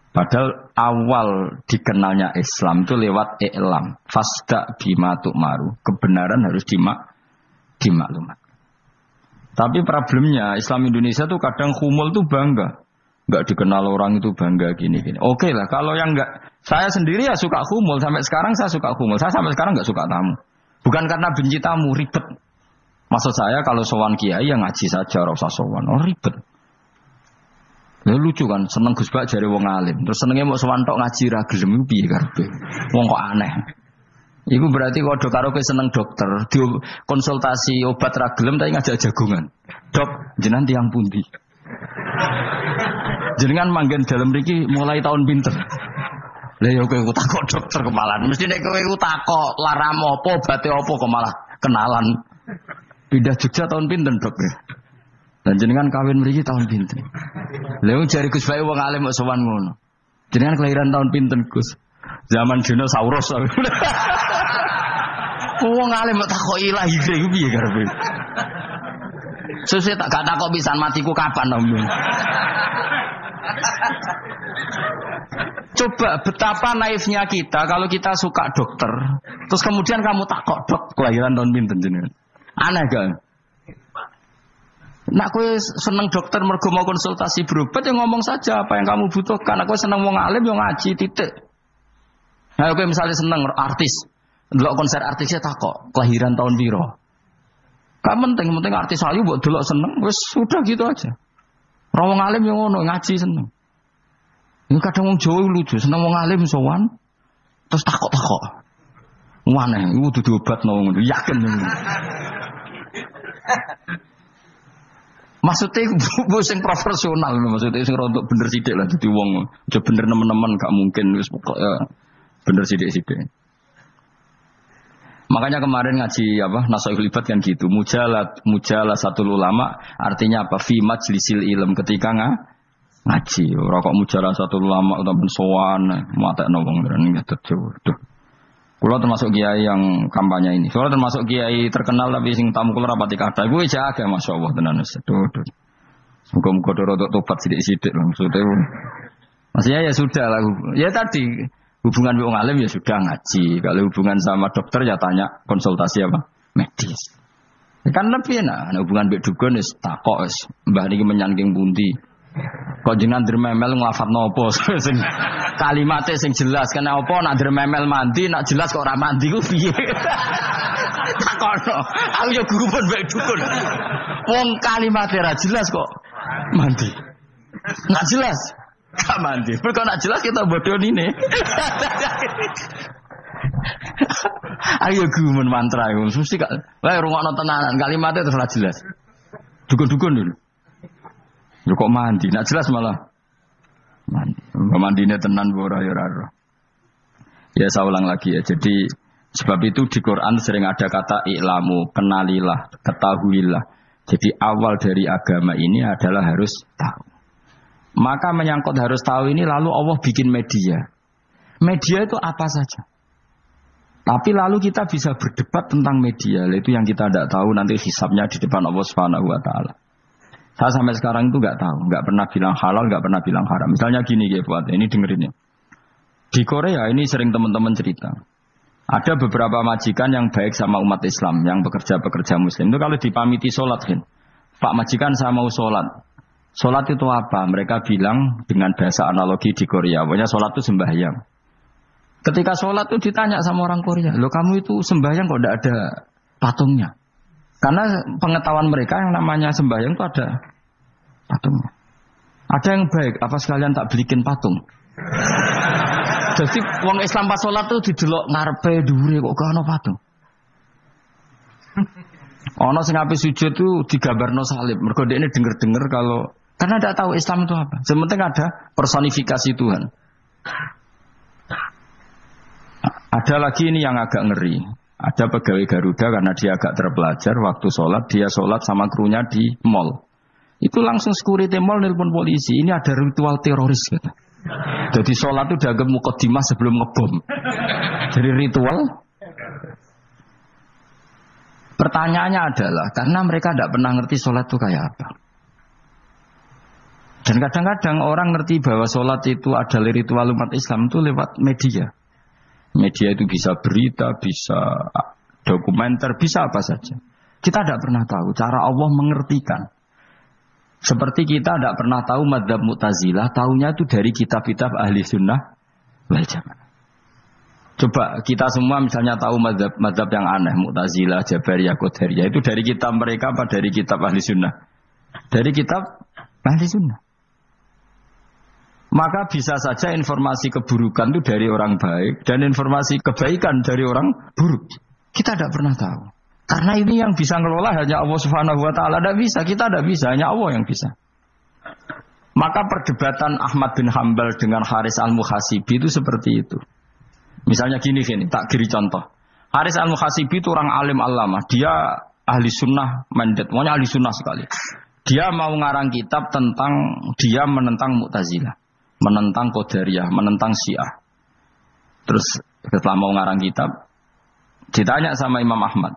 Padahal awal dikenalnya Islam itu lewat i'lam. Fasda bima tu'maru. Kebenaran harus dimaklumat. Tapi problemnya Islam Indonesia tuh kadang khumul tuh bangga. Enggak dikenal orang itu bangga gini. Oke lah, kalau yang enggak, saya sendiri ya suka khumul. Sampai sekarang saya suka khumul. Saya sampai sekarang enggak suka tamu. Bukan karena benci tamu, ribet. Maksud saya kalau sowan kiai yang ngaji saja, ora usah sowan. Oh ribet. Ya lucu kan, seneng Gus Bak jare wong alim. Terus senenge mau sowan tok ngaji ra gelem piye karepe. Wong kok aneh. Iku berarti kalau karo kowe seneng dokter, konsultasi obat ra gelem tapi ngajak jagungan. Dok, jenengan tiyang pundi? Jenengan manggen dalam mriki mulai tahun pinter. Lah ya kowe takok dokter kemalan. Mesti nek kowe takok laram apa, obate apa kok malah kenalan. Pindah Jogja tahun pinten, Dok? Dan jenengan kawin mriki tahun pinten. Lah jare Gus Bae wong alim kok sowan ngono. Jenengan kelahiran tahun pinten, Gus? Zaman dinosaurus. Wong alim kok takoki lahir iku piye karepe? Sesuk tak gak takok pisan matiku kapan, Om. Coba betapa naifnya kita kalau kita suka dokter, terus kemudian kamu takok dok kelahiran tahun pinten jenengan. Aneh kan? Nak kowe seneng dokter mergo mau konsultasi berobat ya ngomong saja apa yang kamu butuhkan. Aku seneng wong alim yo ngaji titik. Nah, kowe misalnya seneng artis, ndelok konser artisnya takok kelahiran tahun piro. Gak penting artis ayu mbok delok seneng wis sudah gitu aja. Ora wong alim yo ngono ngaji seneng. Ini kadang wong Jawa lucu, seneng wong alim sowan terus takok-takok. Waneh, iku dudu obatno ngono, yakin. Maksudnya bu sing profesional, maksudnya sing rontok bener sithik lah dadi wong. Aja bener nemen-nemen gak mungkin wis pokoke bener sithik-sithik. Makanya kemarin ngaji apa Nasaihul Ibad kan gitu, mujalasatul ulama artinya apa? Fi majlisil ilm ketika ngaji, ora kok mujalasatul ulama utawa sowan matekno wong ngene gitu. Kula termasuk kiai yang kampanye ini. Kula termasuk kiai terkenal tapi sing tamu kula rapati kathah. Iku jaga masyaallah tenan wis. Muga-muga rodok tobat sithik-sithik lho maksudnya. Maksudnya ya sudah lah. Ya tadi hubungan wong alim ya sudah ngaji. Kalau hubungan sama dokter ya tanya konsultasi apa? Medis. Kan lebih enak. Hubungan mbek dukun wis takok wis. Mbah niki menyangking pundi? Kok jenengan dermemel nglafadzno apa sing kalimate sing jelas kena apa nak dermemel mandi nak jelas kok ora mandi ku piye takono aku yo guru pun mbek dukun wong kalimate ora jelas kok mandi nak jelas gak mandi kok nak jelas kita bodoh ini ayo guru mantra iku mesti gak wae rungokno tenanan kalimate terus ora jelas dukun-dukun dulu. Yo kok mandi, nak jelas malah mandi. Mandine tenan ora ya ora. Ya saya ulang lagi ya. Jadi Sebab itu di Quran sering ada kata i'lamu, kenalilah, ketahuilah. Jadi awal dari agama ini adalah harus tahu. Maka menyangkut harus tahu ini lalu Allah bikin media. Media itu apa saja. Tapi lalu kita bisa berdebat tentang media. Itu yang kita tidak tahu nanti hisabnya di depan Allah Subhanahu wa taala. Saya sampai sekarang itu nggak tahu, nggak pernah bilang halal, nggak pernah bilang haram. Misalnya gini ya buat ini dengerin ya. Di Korea ini sering teman-teman cerita. Ada beberapa majikan yang baik sama umat Islam, yang bekerja Muslim. Itu kalau dipamiti sholat, Pak majikan saya mau sholat. Sholat itu apa? Mereka bilang dengan bahasa analogi di Korea. Pokoknya sholat itu sembahyang. Ketika sholat itu ditanya sama orang Korea, loh kamu itu sembahyang kok tidak ada patungnya? Karena pengetahuan mereka yang namanya sembahyang itu ada patungnya. Ada yang baik, apa sekalian tak belikin patung? Jadi wong Islam pas sholat tuh didelok ngarepe dhuwure kok gak ono patung. Ono sing ape sujud tuh digambarno salib. Mergo dekne denger-denger kalau karena tidak tahu Islam itu apa. Sementing ada personifikasi Tuhan. Ada lagi ini yang agak ngeri. Ada pegawai Garuda karena dia agak terpelajar waktu sholat dia sholat sama krunya di mall. Itu langsung security mall nelpon polisi. Ini ada ritual teroris gitu. Jadi sholat itu dianggap mukadimah sebelum ngebom. Jadi ritual. Pertanyaannya adalah karena mereka tidak pernah ngerti sholat itu kayak apa. Dan kadang-kadang orang ngerti bahwa sholat itu adalah ritual umat Islam itu lewat media. Media itu bisa berita, bisa dokumenter, bisa apa saja. Kita tidak pernah tahu cara Allah mengertikan. Seperti kita tidak pernah tahu madzhab Mu'tazilah, tahunya itu dari kitab-kitab ahli sunnah wal jamaah. Coba kita semua misalnya tahu madzhab yang aneh, Mu'tazilah, Jabariyah, Qadariyah, itu dari kitab mereka apa dari kitab ahli sunnah? Dari kitab ahli sunnah. Maka bisa saja informasi keburukan itu dari orang baik dan informasi kebaikan dari orang buruk. Kita tidak pernah tahu. Karena ini yang bisa ngelola hanya Allah Subhanahu wa taala. Tidak bisa, kita tidak bisa, hanya Allah yang bisa. Maka perdebatan Ahmad bin Hambal dengan Haris al-Muhasibi itu seperti itu. Misalnya gini, tak kiri contoh. Haris al-Muhasibi itu orang alim allamah. Dia ahli sunnah mandat, pokoknya ahli sunnah sekali. Dia mau ngarang kitab tentang dia menentang Mu'tazilah, menentang Qadariyah, menentang Syiah. Terus setelah mau ngarang kitab, ditanya sama Imam Ahmad,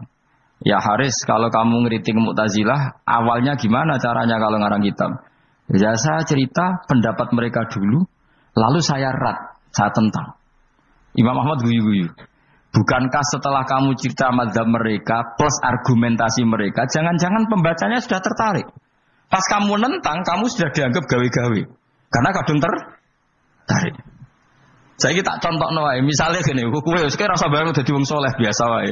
ya Haris, kalau kamu ngeritik Mu'tazilah, awalnya gimana caranya kalau ngarang kitab? Ya saya cerita pendapat mereka dulu, lalu saya saya tentang. Imam Ahmad guyu-guyu. Bukankah setelah kamu cerita mazhab mereka plus argumentasi mereka, jangan-jangan pembacanya sudah tertarik. Pas kamu nentang, kamu sudah dianggap gawe-gawe. Karena kadung tertarik. Saya kita contoh wae, misalnya gini, kowe wis rasa bareng dadi wong saleh biasa wae.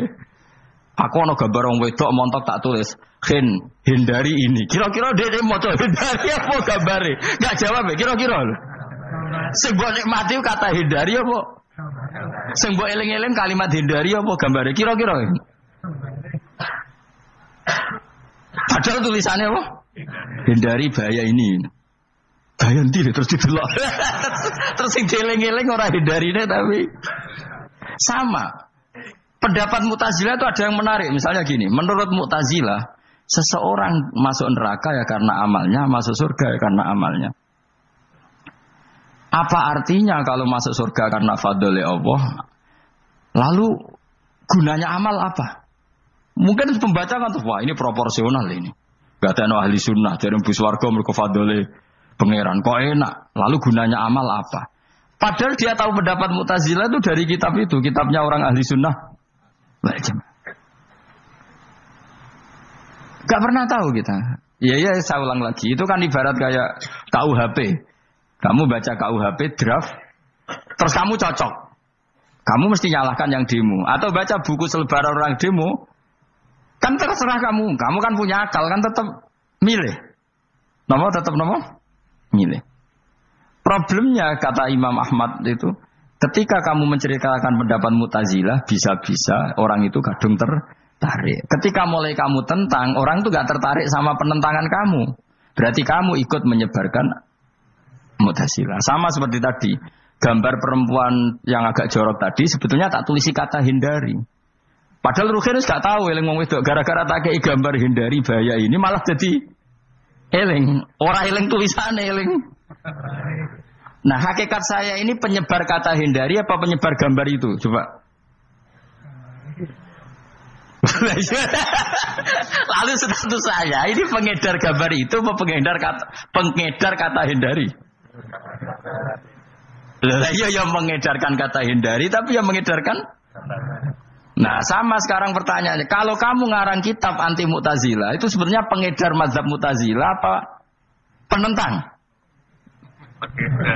Aku ana gambar wong wedok montok tak tulis, hindari ini. Kira-kira dia maca hindari apa gambare? Enggak jawab ya, kira-kira lho. Sing mbok nikmati kata hindari apa? Sing mbok eling-eling kalimat hindari apa gambare? Kira-kira. Padahal tulisannya apa? Hindari bahaya ini. Bahaya ndi terus didelok. Terus sing dieling-eling ora hindarine tapi sama. Pendapat Mu'tazilah itu ada yang menarik. Misalnya gini, menurut Mu'tazilah, seseorang masuk neraka ya karena amalnya, masuk surga ya karena amalnya. Apa artinya kalau masuk surga karena fadlile Allah? Lalu gunanya amal apa? Mungkin pembaca kan tuh, wah ini proporsional ini. Gak ada ahli sunnah, jadi bus warga mereka fadlile pangeran. Kok enak? Lalu gunanya amal apa? Padahal dia tahu pendapat Mu'tazilah itu dari kitab itu, kitabnya orang ahli sunnah. Gak pernah tahu kita. Iya, saya ulang lagi. Itu kan ibarat kayak KUHP. Kamu baca KUHP draft, terus kamu cocok. Kamu mesti nyalahkan yang demo. Atau baca buku selebaran orang demo, kan terserah kamu. Kamu kan punya akal, kan tetap milih. Tetap milih. Problemnya kata Imam Ahmad itu, ketika kamu menceritakan pendapat Mu'tazilah, bisa-bisa orang itu kadung tertarik. Ketika mulai kamu tentang, orang itu gak tertarik sama penentangan kamu. Berarti kamu ikut menyebarkan Mu'tazilah. Sama seperti tadi, gambar perempuan yang agak jorok tadi, sebetulnya tak tulisi kata hindari. Padahal Ruhin gak tahu eling wong wedok gara-gara tak kei gambar hindari bahaya ini malah jadi eling. Ora eling tulisane eling. Nah, hakikat saya ini penyebar kata hindari apa penyebar gambar itu? Coba. Lalu status saya ini pengedar gambar itu apa pengedar kata hindari? Lah iya yang mengedarkan kata hindari tapi yang mengedarkan. Nah, sama sekarang pertanyaannya, kalau kamu ngarang kitab anti Mu'tazilah, itu sebenarnya pengedar mazhab Mu'tazilah apa penentang?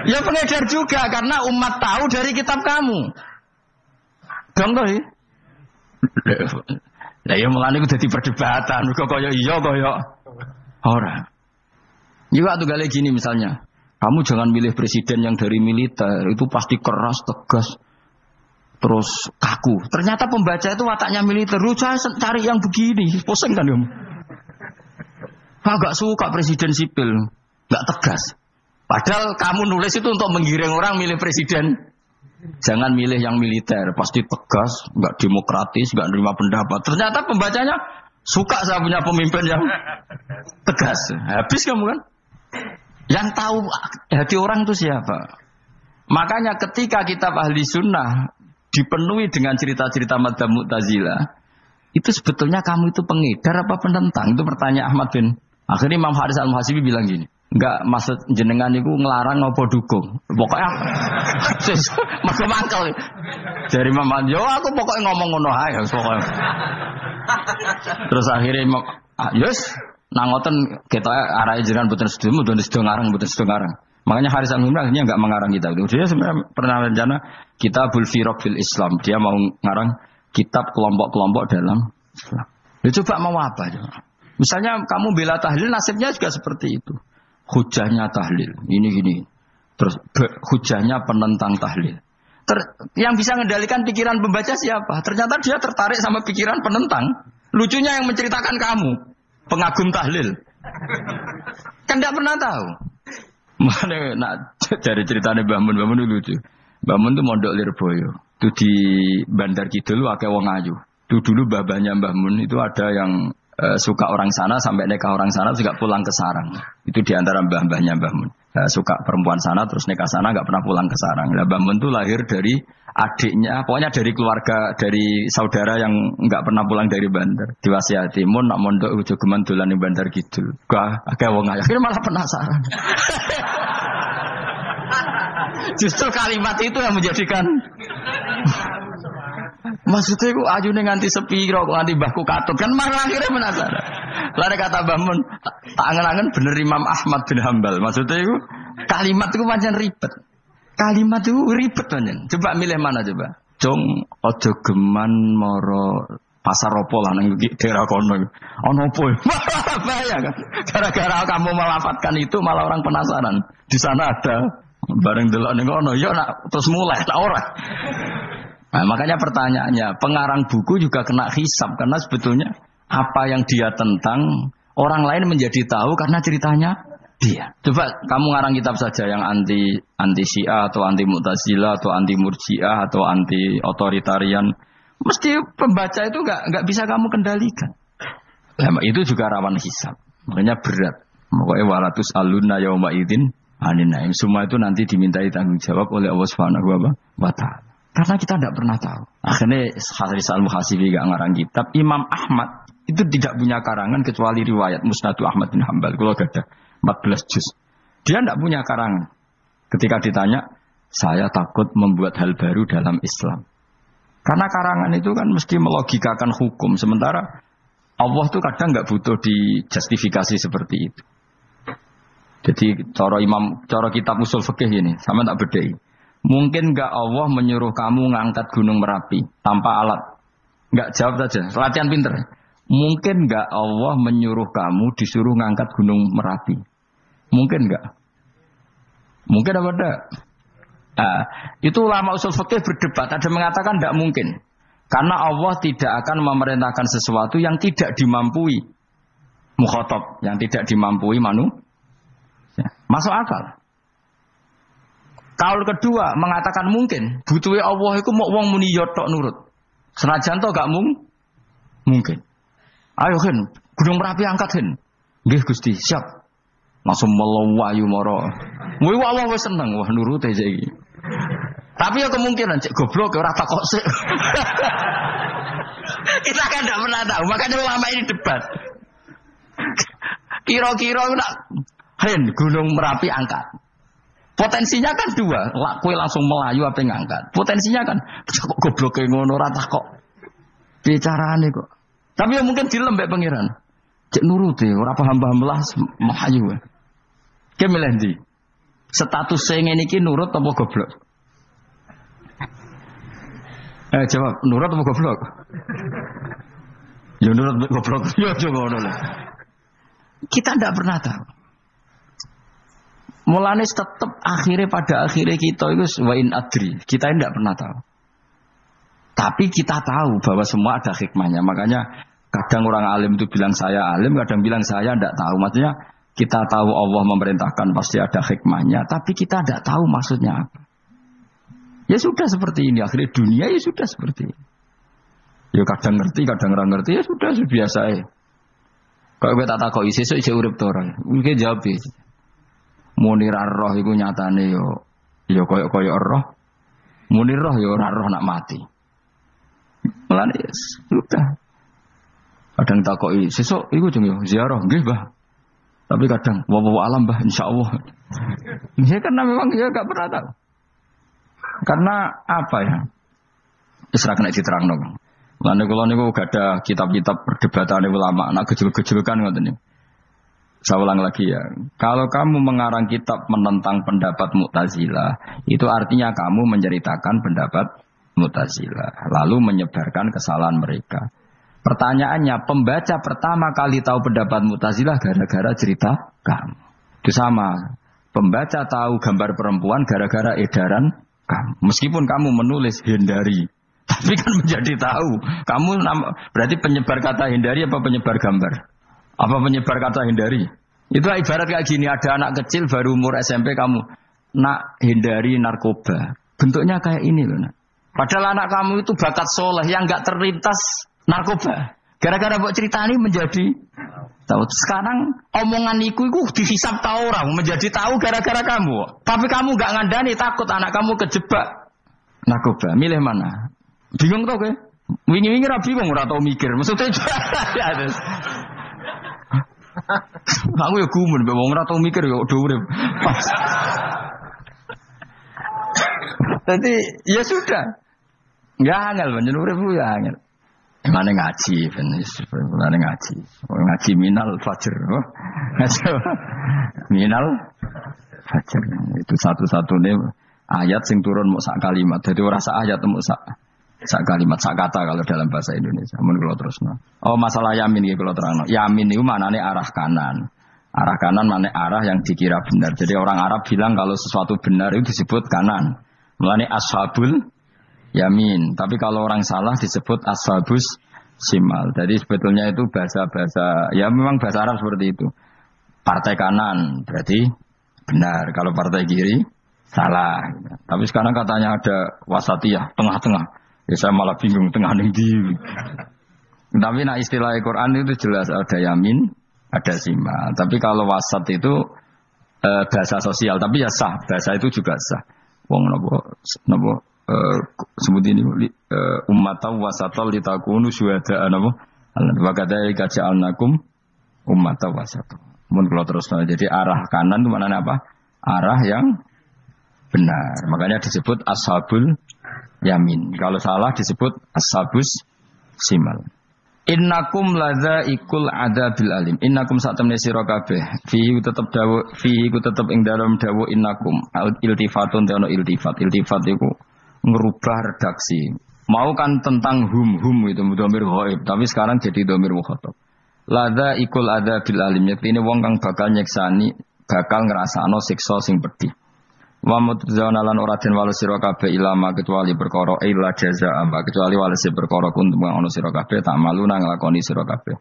Ya pengedar juga, karena umat tahu dari kitab kamu. Contoh ya? Nah, ya mulanya itu jadi perdebatan, kok kaya iya, kaya ora. Juga tuh kali gini misalnya, kamu jangan milih presiden yang dari militer, itu pasti keras, tegas. Terus kaku. Ternyata pembaca itu wataknya militer. Lu cari yang begini. Pusing kan kamu. Agak suka presiden sipil. Gak tegas. Padahal kamu nulis itu untuk menggiring orang milih presiden. Jangan milih yang militer. Pasti tegas. Gak demokratis. Gak nerima pendapat. Ternyata pembacanya suka saya punya pemimpin yang tegas. Habis kamu kan. Yang tahu hati orang itu siapa. Makanya ketika kitab ahli sunnah dipenuhi dengan cerita-cerita madzhab Mu'tazilah, itu sebetulnya kamu itu pengedar apa penentang? Itu pertanyaan Ahmad bin. Akhirnya Imam Haris Al-Muhasibi bilang gini, enggak maksud jenengan itu ngelarang apa dukung. Pokoknya maksud mangkel. Dari Imam Haris, yo aku pokoknya ngomong ngono ae pokoknya. Terus akhirnya Imam yes, nangoten kita arahe jenengan mboten sedo ngarang mboten sedo ngarang. Makanya Haris Al-Muhasibi akhirnya enggak mengarang kitab itu. Dia sebenarnya pernah rencana Kitabul Firaq fil Islam. Dia mau ngarang kitab kelompok-kelompok dalam Islam. Dia coba mau apa? Misalnya kamu bela tahlil, nasibnya juga seperti itu. Hujahnya tahlil, ini. Terus hujahnya penentang tahlil. Yang bisa mengendalikan pikiran pembaca siapa? Ternyata dia tertarik sama pikiran penentang. Lucunya yang menceritakan kamu, pengagum tahlil. Kan tidak pernah tahu. Mana nak dari ceritanya Mbah Mun itu lucu. Mbah Mun itu mondok Lirboyo. Itu di Bandar Kidul akeh wong ayu. Itu dulu babahnya Mbah Mun itu ada yang suka orang sana sampai nikah orang sana juga pulang ke sarang. Itu di antara mbah-mbahnya Mbah Mun. Suka perempuan sana terus nikah sana enggak pernah pulang ke sarang. Nah, Mbah Mun itu lahir dari adiknya, pokoknya dari keluarga, dari saudara yang enggak pernah pulang dari Bandar. Diwasiati mun nak mondok ujo geman dolan ning Bandar Kidul. Akeh wong ayu. Akhirnya malah penasaran. Justru kalimat itu yang menjadikan maksudnya aku ajune nganti sepiro kok nganti mbahku katut kan malah akhirnya penasaran. Lalu kata Mbah Mun tak angen-angen bener Imam Ahmad bin Hambal. Maksudnya itu kalimat itu pancen ribet. Kalimat itu ribet pancen. Coba milih mana coba? Jong aja geman moro pasar opo lah nang daerah kono. Ono opo? Bahaya kan. Gara-gara kamu melafatkan itu malah orang penasaran. Di sana ada bareng delok ning kono ya nak terus mulai tak ora. Nah, makanya pertanyaannya, pengarang buku juga kena hisab karena sebetulnya apa yang dia tentang orang lain menjadi tahu karena ceritanya dia. Coba kamu ngarang kitab saja yang anti Syiah atau anti Mu'tazilah atau anti Murji'ah atau anti otoritarian, mesti pembaca itu nggak bisa kamu kendalikan. Nah, itu juga rawan hisab. Makanya berat. Pokoknya walatus alunna yauma idzin anin naim. Semua itu nanti dimintai tanggung jawab oleh Allah Subhanahu wa taala. Karena kita tidak pernah tahu. Akhirnya Haris Al-Muhasibi gak ngarang kitab. Imam Ahmad itu tidak punya karangan kecuali riwayat Musnadu Ahmad bin Hambal. Kalau ada 14 juz. Dia tidak punya karangan. Ketika ditanya, saya takut membuat hal baru dalam Islam. Karena karangan itu kan mesti melogikakan hukum. Sementara Allah itu kadang gak butuh dijustifikasi seperti itu. Jadi cara kitab usul fikih ini, sama tak bedai. Mungkin enggak Allah menyuruh kamu ngangkat gunung Merapi tanpa alat? Enggak, jawab saja. Latihan pinter. Mungkin enggak Allah menyuruh kamu disuruh ngangkat gunung Merapi? Mungkin enggak? Mungkin apa enggak? Nah, itu ulama usul fikih berdebat. Ada mengatakan enggak mungkin. Karena Allah tidak akan memerintahkan sesuatu yang tidak dimampui mukhatab, yang tidak dimampui manusia. Masuk akal. Kaul kedua mengatakan mungkin butuhe Allah iku mok wong muni yo tok nurut. Senajan to gak Mungkin. Ayo Hen, Gunung Merapi angkat Hen. Nggih Gusti, siap. Langsung melayu moro. Wih Allah wis seneng, wah nurut aja iki. Tapi ya kemungkinan cek goblok ora takok sik. Kita kan tidak pernah tahu, makanya ulama ini debat. Kira-kira nak Hen Gunung Merapi angkat. Potensinya kan dua, kue langsung melayu apa ngangkat. Potensinya kan kok goblok kayak ngono ora takok. Bicarane kok. Tapi ya mungkin dilembek pangeran. Cek nuruti, ora paham-paham lah melayu. Ki milih ndi? Status sing ngene iki nurut apa goblok? Jawab, nurut apa goblok? Ya nurut goblok. Ya coba ngono lah. Kita tidak pernah tahu. Mulane tetap pada akhirnya kita itu wa in adri. Kita tidak pernah tahu. Tapi kita tahu bahwa semua ada hikmahnya. Makanya kadang orang alim itu bilang saya alim, kadang bilang saya tidak tahu. Maksudnya kita tahu Allah memerintahkan pasti ada hikmahnya, tapi kita tidak tahu maksudnya apa. Ya sudah seperti ini. Akhirnya dunia ya sudah seperti ini. Ya kadang ngerti, kadang nggak ngerti. Ya sudah biasa ya. Kalau kita tak tahu sesuk isih urip to ora. Mungkin jawab ya. Munir roh iku nyatane yo koyo roh. Munir roh yo ora roh nak mati. Mulane sudah. Kadang takoki sesuk iku jeng yo ziarah nggih, Mbah. Tapi kadang wa alam, Mbah, insyaallah. Ya karena memang ya enggak pernah tahu. Karena apa ya? Isra kena diterangno. Mulane kula niku gak ada kitab-kitab perdebatan ulama, nak gejol-gejolkan ngoten niku. Saya ulang lagi ya. Kalau kamu mengarang kitab menentang pendapat Mu'tazilah, itu artinya kamu menceritakan pendapat Mu'tazilah, lalu menyebarkan kesalahan mereka. Pertanyaannya, pembaca pertama kali tahu pendapat Mu'tazilah gara-gara cerita kamu. Itu sama. Pembaca tahu gambar perempuan gara-gara edaran kamu. Meskipun kamu menulis hindari, tapi kan menjadi tahu. Kamu berarti penyebar kata hindari apa penyebar gambar? Apa penyebar kata hindari? Itu ibarat kayak gini, ada anak kecil baru umur SMP kamu nak hindari narkoba. Bentuknya kayak ini loh. Nak. Padahal anak kamu itu bakat soleh yang nggak terlintas narkoba. Gara-gara buat cerita ini menjadi tahu. Sekarang omongan iku dihisap tahu orang menjadi tahu gara-gara kamu. Tapi kamu nggak ngandani, takut anak kamu kejebak narkoba. Milih mana? Bingung tau ke? Wingi-wingi ra bingung ora tau mikir. Maksudnya ya terus. Aku ya gumun, wong ora tau mikir ya udah urip. Jadi ya sudah. Enggak angel panjen urip ya angel. Mane ngaji ben mane ngaji. Ngaji minal fajr. Minal fajr. Itu satu-satunya ayat sing turun mau sak kalimat. Jadi ora sak ayat mau sak kalimat, sak kata kalau dalam bahasa Indonesia. Mun kula terusno. Oh, masalah yamin iki kula terangno. Yamin itu maknane arah kanan. Arah kanan maknane arah yang dikira benar. Jadi orang Arab bilang kalau sesuatu benar itu disebut kanan. Mulane ashabul yamin. Tapi kalau orang salah disebut ashabus simal. Jadi sebetulnya itu bahasa-bahasa, ya memang bahasa Arab seperti itu. Partai kanan berarti benar. Kalau partai kiri salah. Tapi sekarang katanya ada wasatiyah, tengah-tengah. Ya saya malah bingung tengah ning ndi. Tapi nah istilah Al-Qur'an itu jelas ada yamin, ada simal. Tapi kalau wasat itu bahasa sosial, tapi ya sah, bahasa itu juga sah. Wong napa sebut ini ummatan wasatan litakunu syuhada'a napa? Wa kadzalika ja'alnakum ummatan wasatan. Mun kula terusno. Jadi arah kanan itu maknanya apa? Arah yang benar. Makanya disebut ashabul yamin. Kalau salah disebut ashabus simal. Innakum ladzaikul adabil alim. Innakum satamne sira kabeh. Fihi tetep dawuh, fihi ku tetep ing dalem dawuh innakum. Iltifatun teono iltifat. Iltifat iku ngerubah redaksi. Mau kan tentang hum itu dhamir ghaib, tapi sekarang jadi dhamir mukhatab. Ladzaikul adabil alim. Yektine wong kang bakal nyeksani, bakal ngrasakno siksa sing pedih. Wa mutzauna lan ora den wales sira kabeh ilama kecuali perkara illa jazaa kecuali wales perkara kuntum ana sira kabeh tak malu nang nglakoni sira kabeh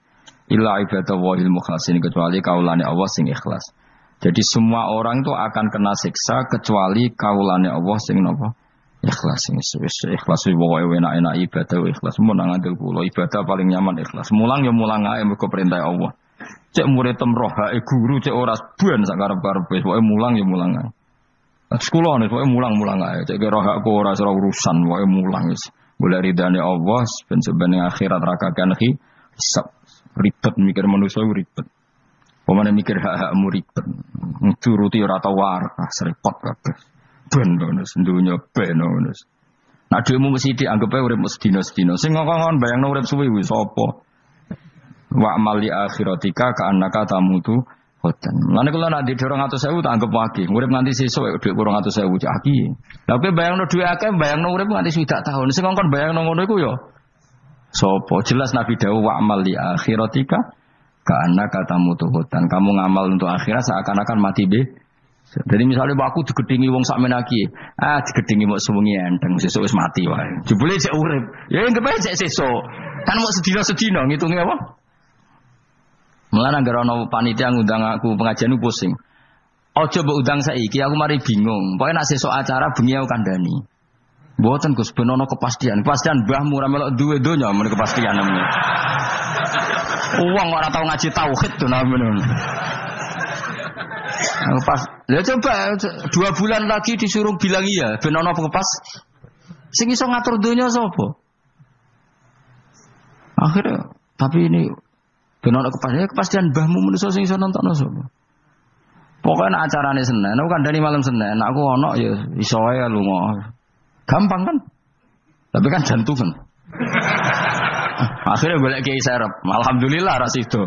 illa ibadah wahil mukhlasin kecuali kaulane Allah sing ikhlas. Jadi semua orang itu akan kena siksa kecuali kaulane Allah sing napa Ikhlas wis ikhlas pokoke enak-enak ibadah ikhlas mun nang ngandel kula ibadah paling nyaman ikhlas. Mulang ya mulang ae mergo perintah Allah. Cek murid temrohake guru cek ora ban sak karep-karepe pokoke mulang ya mulang ae. Sekolah nek pokoke mulang-mulang ae. Cek rohakku ora urusan pokoke mulang wis. Mulai ridane Allah ben sebene akhirat rakakan hisab ribet mikir manusa ribet. Pemane mikir hak-hakmu ribet. Turuti ora tau waras repot kabeh. Ben ngono sendunya ben ngono. Nek dhekmu mesti dianggep urip sedina-sedina. Sing ngongkon bayangno urip suwi wis apa. Wa amali akhiratika ka annaka tamutu hoten. Lan kula nek di 200.000 tak anggap wage. Urip nganti sesuk dhuwit 200.000 cak iki. Lah kowe bayangno dhuwit akeh bayangno urip nganti swidak tahun. Sing ngongkon bayangno ngono iku ya sapa? Jelas Nabi dawuh wa amali akhiratika ka annaka tamutu hoten. Kamu ngamal untuk akhirat seakan-akan mati be. Jadi misalnya aku digedingi wong sak menaki, digedingi mau sewengi enteng, sesuk wis mati wae. Jebule cek urip. Ya enggak bae cek sesuk. Kan mau sedina-sedina ngitunge apa? Mulane anggere ana panitia ngundang aku pengajian pusing. Aja mbok undang saiki aku mari bingung. Pokoke nek sesuk acara bengi aku kandhani. Mboten Gus ben ana kepastian. Kepastian mbahmu ora melok duwe donya men kepastian namanya. Wong ora tau ngaji tauhid to namanya. Pas, ya coba 2 bulan lagi disuruh bilang iya, ben ana pas. Sing iso ngatur donya sapa? Akhirnya, tapi ini ben ana kepastian mbahmu manusa sing iso nonton sapa? Pokoke nek acarane Senin, aku kandhani malam Senin, aku ana ya iso wae lunga. Gampang kan? Tapi kan jantungan. Akhirnya golek kiai serep. Alhamdulillah ras itu.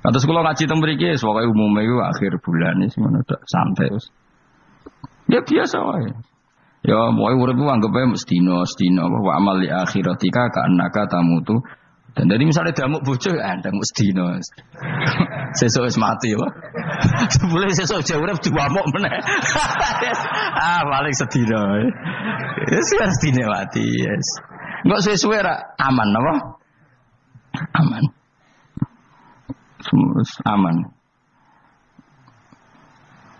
Kados kula ngaji teng mriki wis pokoke umume iku akhir bulan wis ngono tok santai wis. Ya biasa wae. Ya pokoke urip ku anggap ae sedina wa amal li akhiratika ka annaka tamutu. Dan dari misalnya damuk bojo endang sedina. Sesuk wis mati wae. Boleh sesuk jauh urip diwamuk meneh. Paling sedina. Wis sedina mati, yes. Enggak suwe-suwe ra aman apa? Aman. Aman.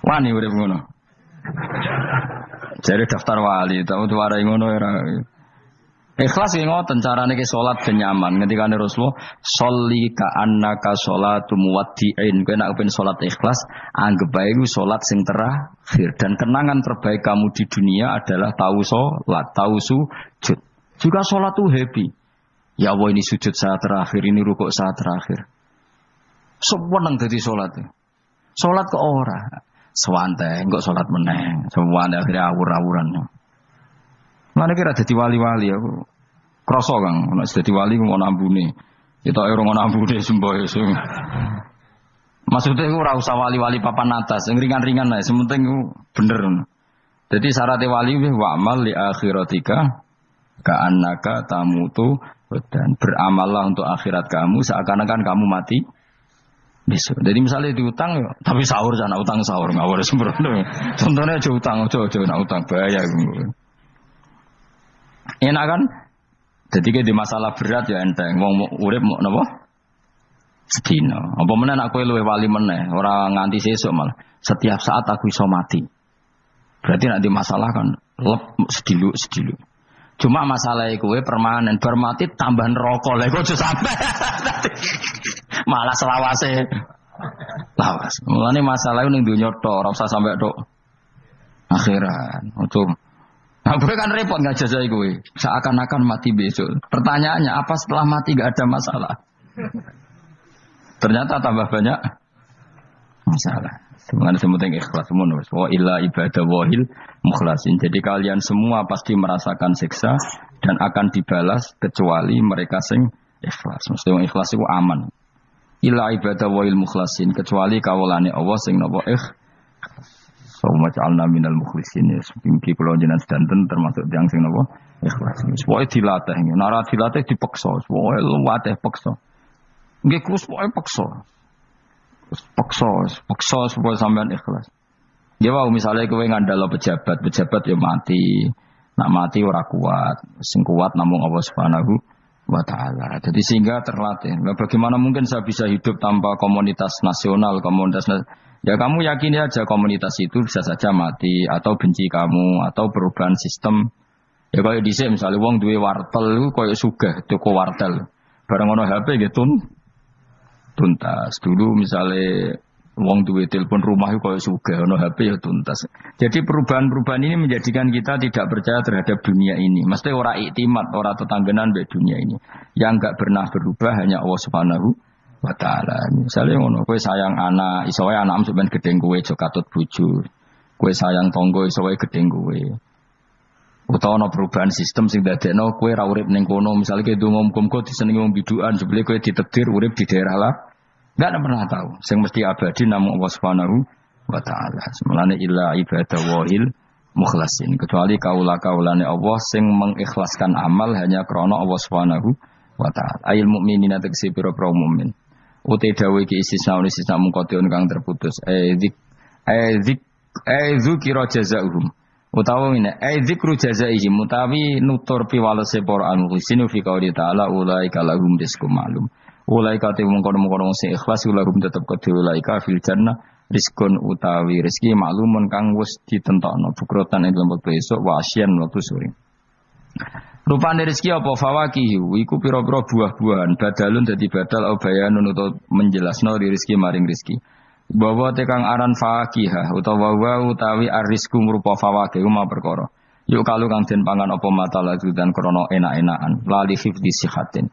Wani urip ngono. Jare daftar wali, tau diwarai ngono ora. Ikhlas ki ngoten carane ki salat ben nyaman. Ngendikane Rasulullah, "Sholli ka annaka sholatu muwaddi'in." Kowe nek pengen salat ikhlas, anggap bae iku salat sing terakhir dan kenangan terbaik kamu di dunia adalah tahu salat, tahu sujud. Juga salat tuh happy. Ya Allah ini sujud saat terakhir, ini rukuk saat terakhir. Seneng dadi salat. Salat kok ora. Sewante, enggak salat meneh. Sewante akhirnya awur-awuran. Mana kira dadi wali-wali aku. Krasa Kang, nek dadi wali ku ngono ambune. Kita ora ngono ambune semboyo. Maksudnya ora usah wali-wali papan atas, ringan-ringan ae, sementing bener. Jadi syarat wali wa amal li akhiratika ka annaka tamutu dan beramallah untuk akhirat kamu seakan-akan kamu mati besok. Jadi misalnya diutang, tapi sahur jangan utang sahur nggak boleh sembrono. Contohnya aja utang, aja nak utang bahaya. Enak kan? Jadi kayak di masalah berat ya enteng. Wong urip mau napa? Sedina. Apa meneh nak kowe luwe wali meneh, ora nganti sesuk malah. Setiap saat aku iso mati. Berarti nak di masalah kan lep sedilu. Cuma masalah kowe permanen bar mati tambahan rokok. Lah kok aja sampe. Malah selawase. Lawas. Mulane masalah ning donya tok, ora usah sampe tok akhirat. Ojo. Nah, gue kan repot nggak jajah gue. Seakan-akan mati besok. Pertanyaannya apa setelah mati gak ada masalah? Ternyata tambah banyak masalah. Sebenarnya semuanya ikhlas semua. Wa illa ibadah wahil mukhlasin. Jadi kalian semua pasti merasakan siksa dan akan dibalas kecuali mereka sing ikhlas. Maksudnya ikhlas itu aman. Illa ibadah wahil mukhlasin. Kecuali kawulane Allah sing napa Sawma ja'alna minal mukhlisin ya. Mungkin kalau jenengan sedanten termasuk yang sing napa ikhlas. Pokoke dilatih, nara dilatih dipaksa. Pokoke luwatih paksa. Nggih kus pokoke paksa. Paksa supaya sampean ikhlas. Ya wae misale kowe ngandalo pejabat ya mati. Nak mati ora kuat. Sing kuat namung Allah Subhanahu wa ta'ala. Jadi sehingga terlatih. Nah, bagaimana mungkin saya bisa hidup tanpa komunitas nasional, ya kamu yakini aja komunitas itu bisa saja mati atau benci kamu atau perubahan sistem. Ya kayak dhisik misalnya wong duwe wartel iku koyo sugih toko wartel. Barang ono HP gitu tuntas. Dulu misalnya wong duwe telepon rumah itu kalau sugih ono HP ya tuntas. Jadi perubahan-perubahan ini menjadikan kita tidak percaya terhadap dunia ini. Mesti ora iktimat, ora tetanggenan be dunia ini. Yang enggak pernah berubah hanya Allah Subhanahu wa taala. Misalnya ngono, kowe sayang anak, iso wae anakmu sampean gedeng kowe aja katut bojo. Kowe sayang tangga iso wae gedeng kowe. Utawa ana perubahan sistem sing dadekno kowe ra urip ning kono, misale kowe ndonga muga-muga disenengi wong bidukan, sebele kowe ditetir urip di daerah lah. Enggak pernah tahu. Sing mesti abadi namung Allah Subhanahu wa taala. Semulane illa ibadallahil mukhlasin. Kecuali kaula-kaulane Allah sing mengikhlaskan amal hanya krana Allah Subhanahu wa taala. Ail mukminina tegese pira-pira mukmin. Ute dawuh iki istisna mungkotion kang terputus. Zikra jazaa'uhum. Utawa ngene, zikru jazaihim mutawi nutur piwalese para anulisin fi qouli ta'ala ulaika lahum rizqum ma'lum. Ulaika te mungkon-mungkon sing ikhlas lahum tetep kedhe ulaika fil jannah rizqun utawi rezeki maklumun kang wis ditentokno bukrotan ing lembut besok wa asyan wektu sore. Rupane rezeki apa fawakihu iku pira-pira buah-buahan badalun dadi badal au bayanun utawa menjelasno rezeki maring rezeki. Bahwa tekang aran fakihah utawa utawi arisku merupa fawakih ma perkara. Yuk kalau kang den pangan apa mata lagu dan krono enak-enakan lali hifdzi sihatin.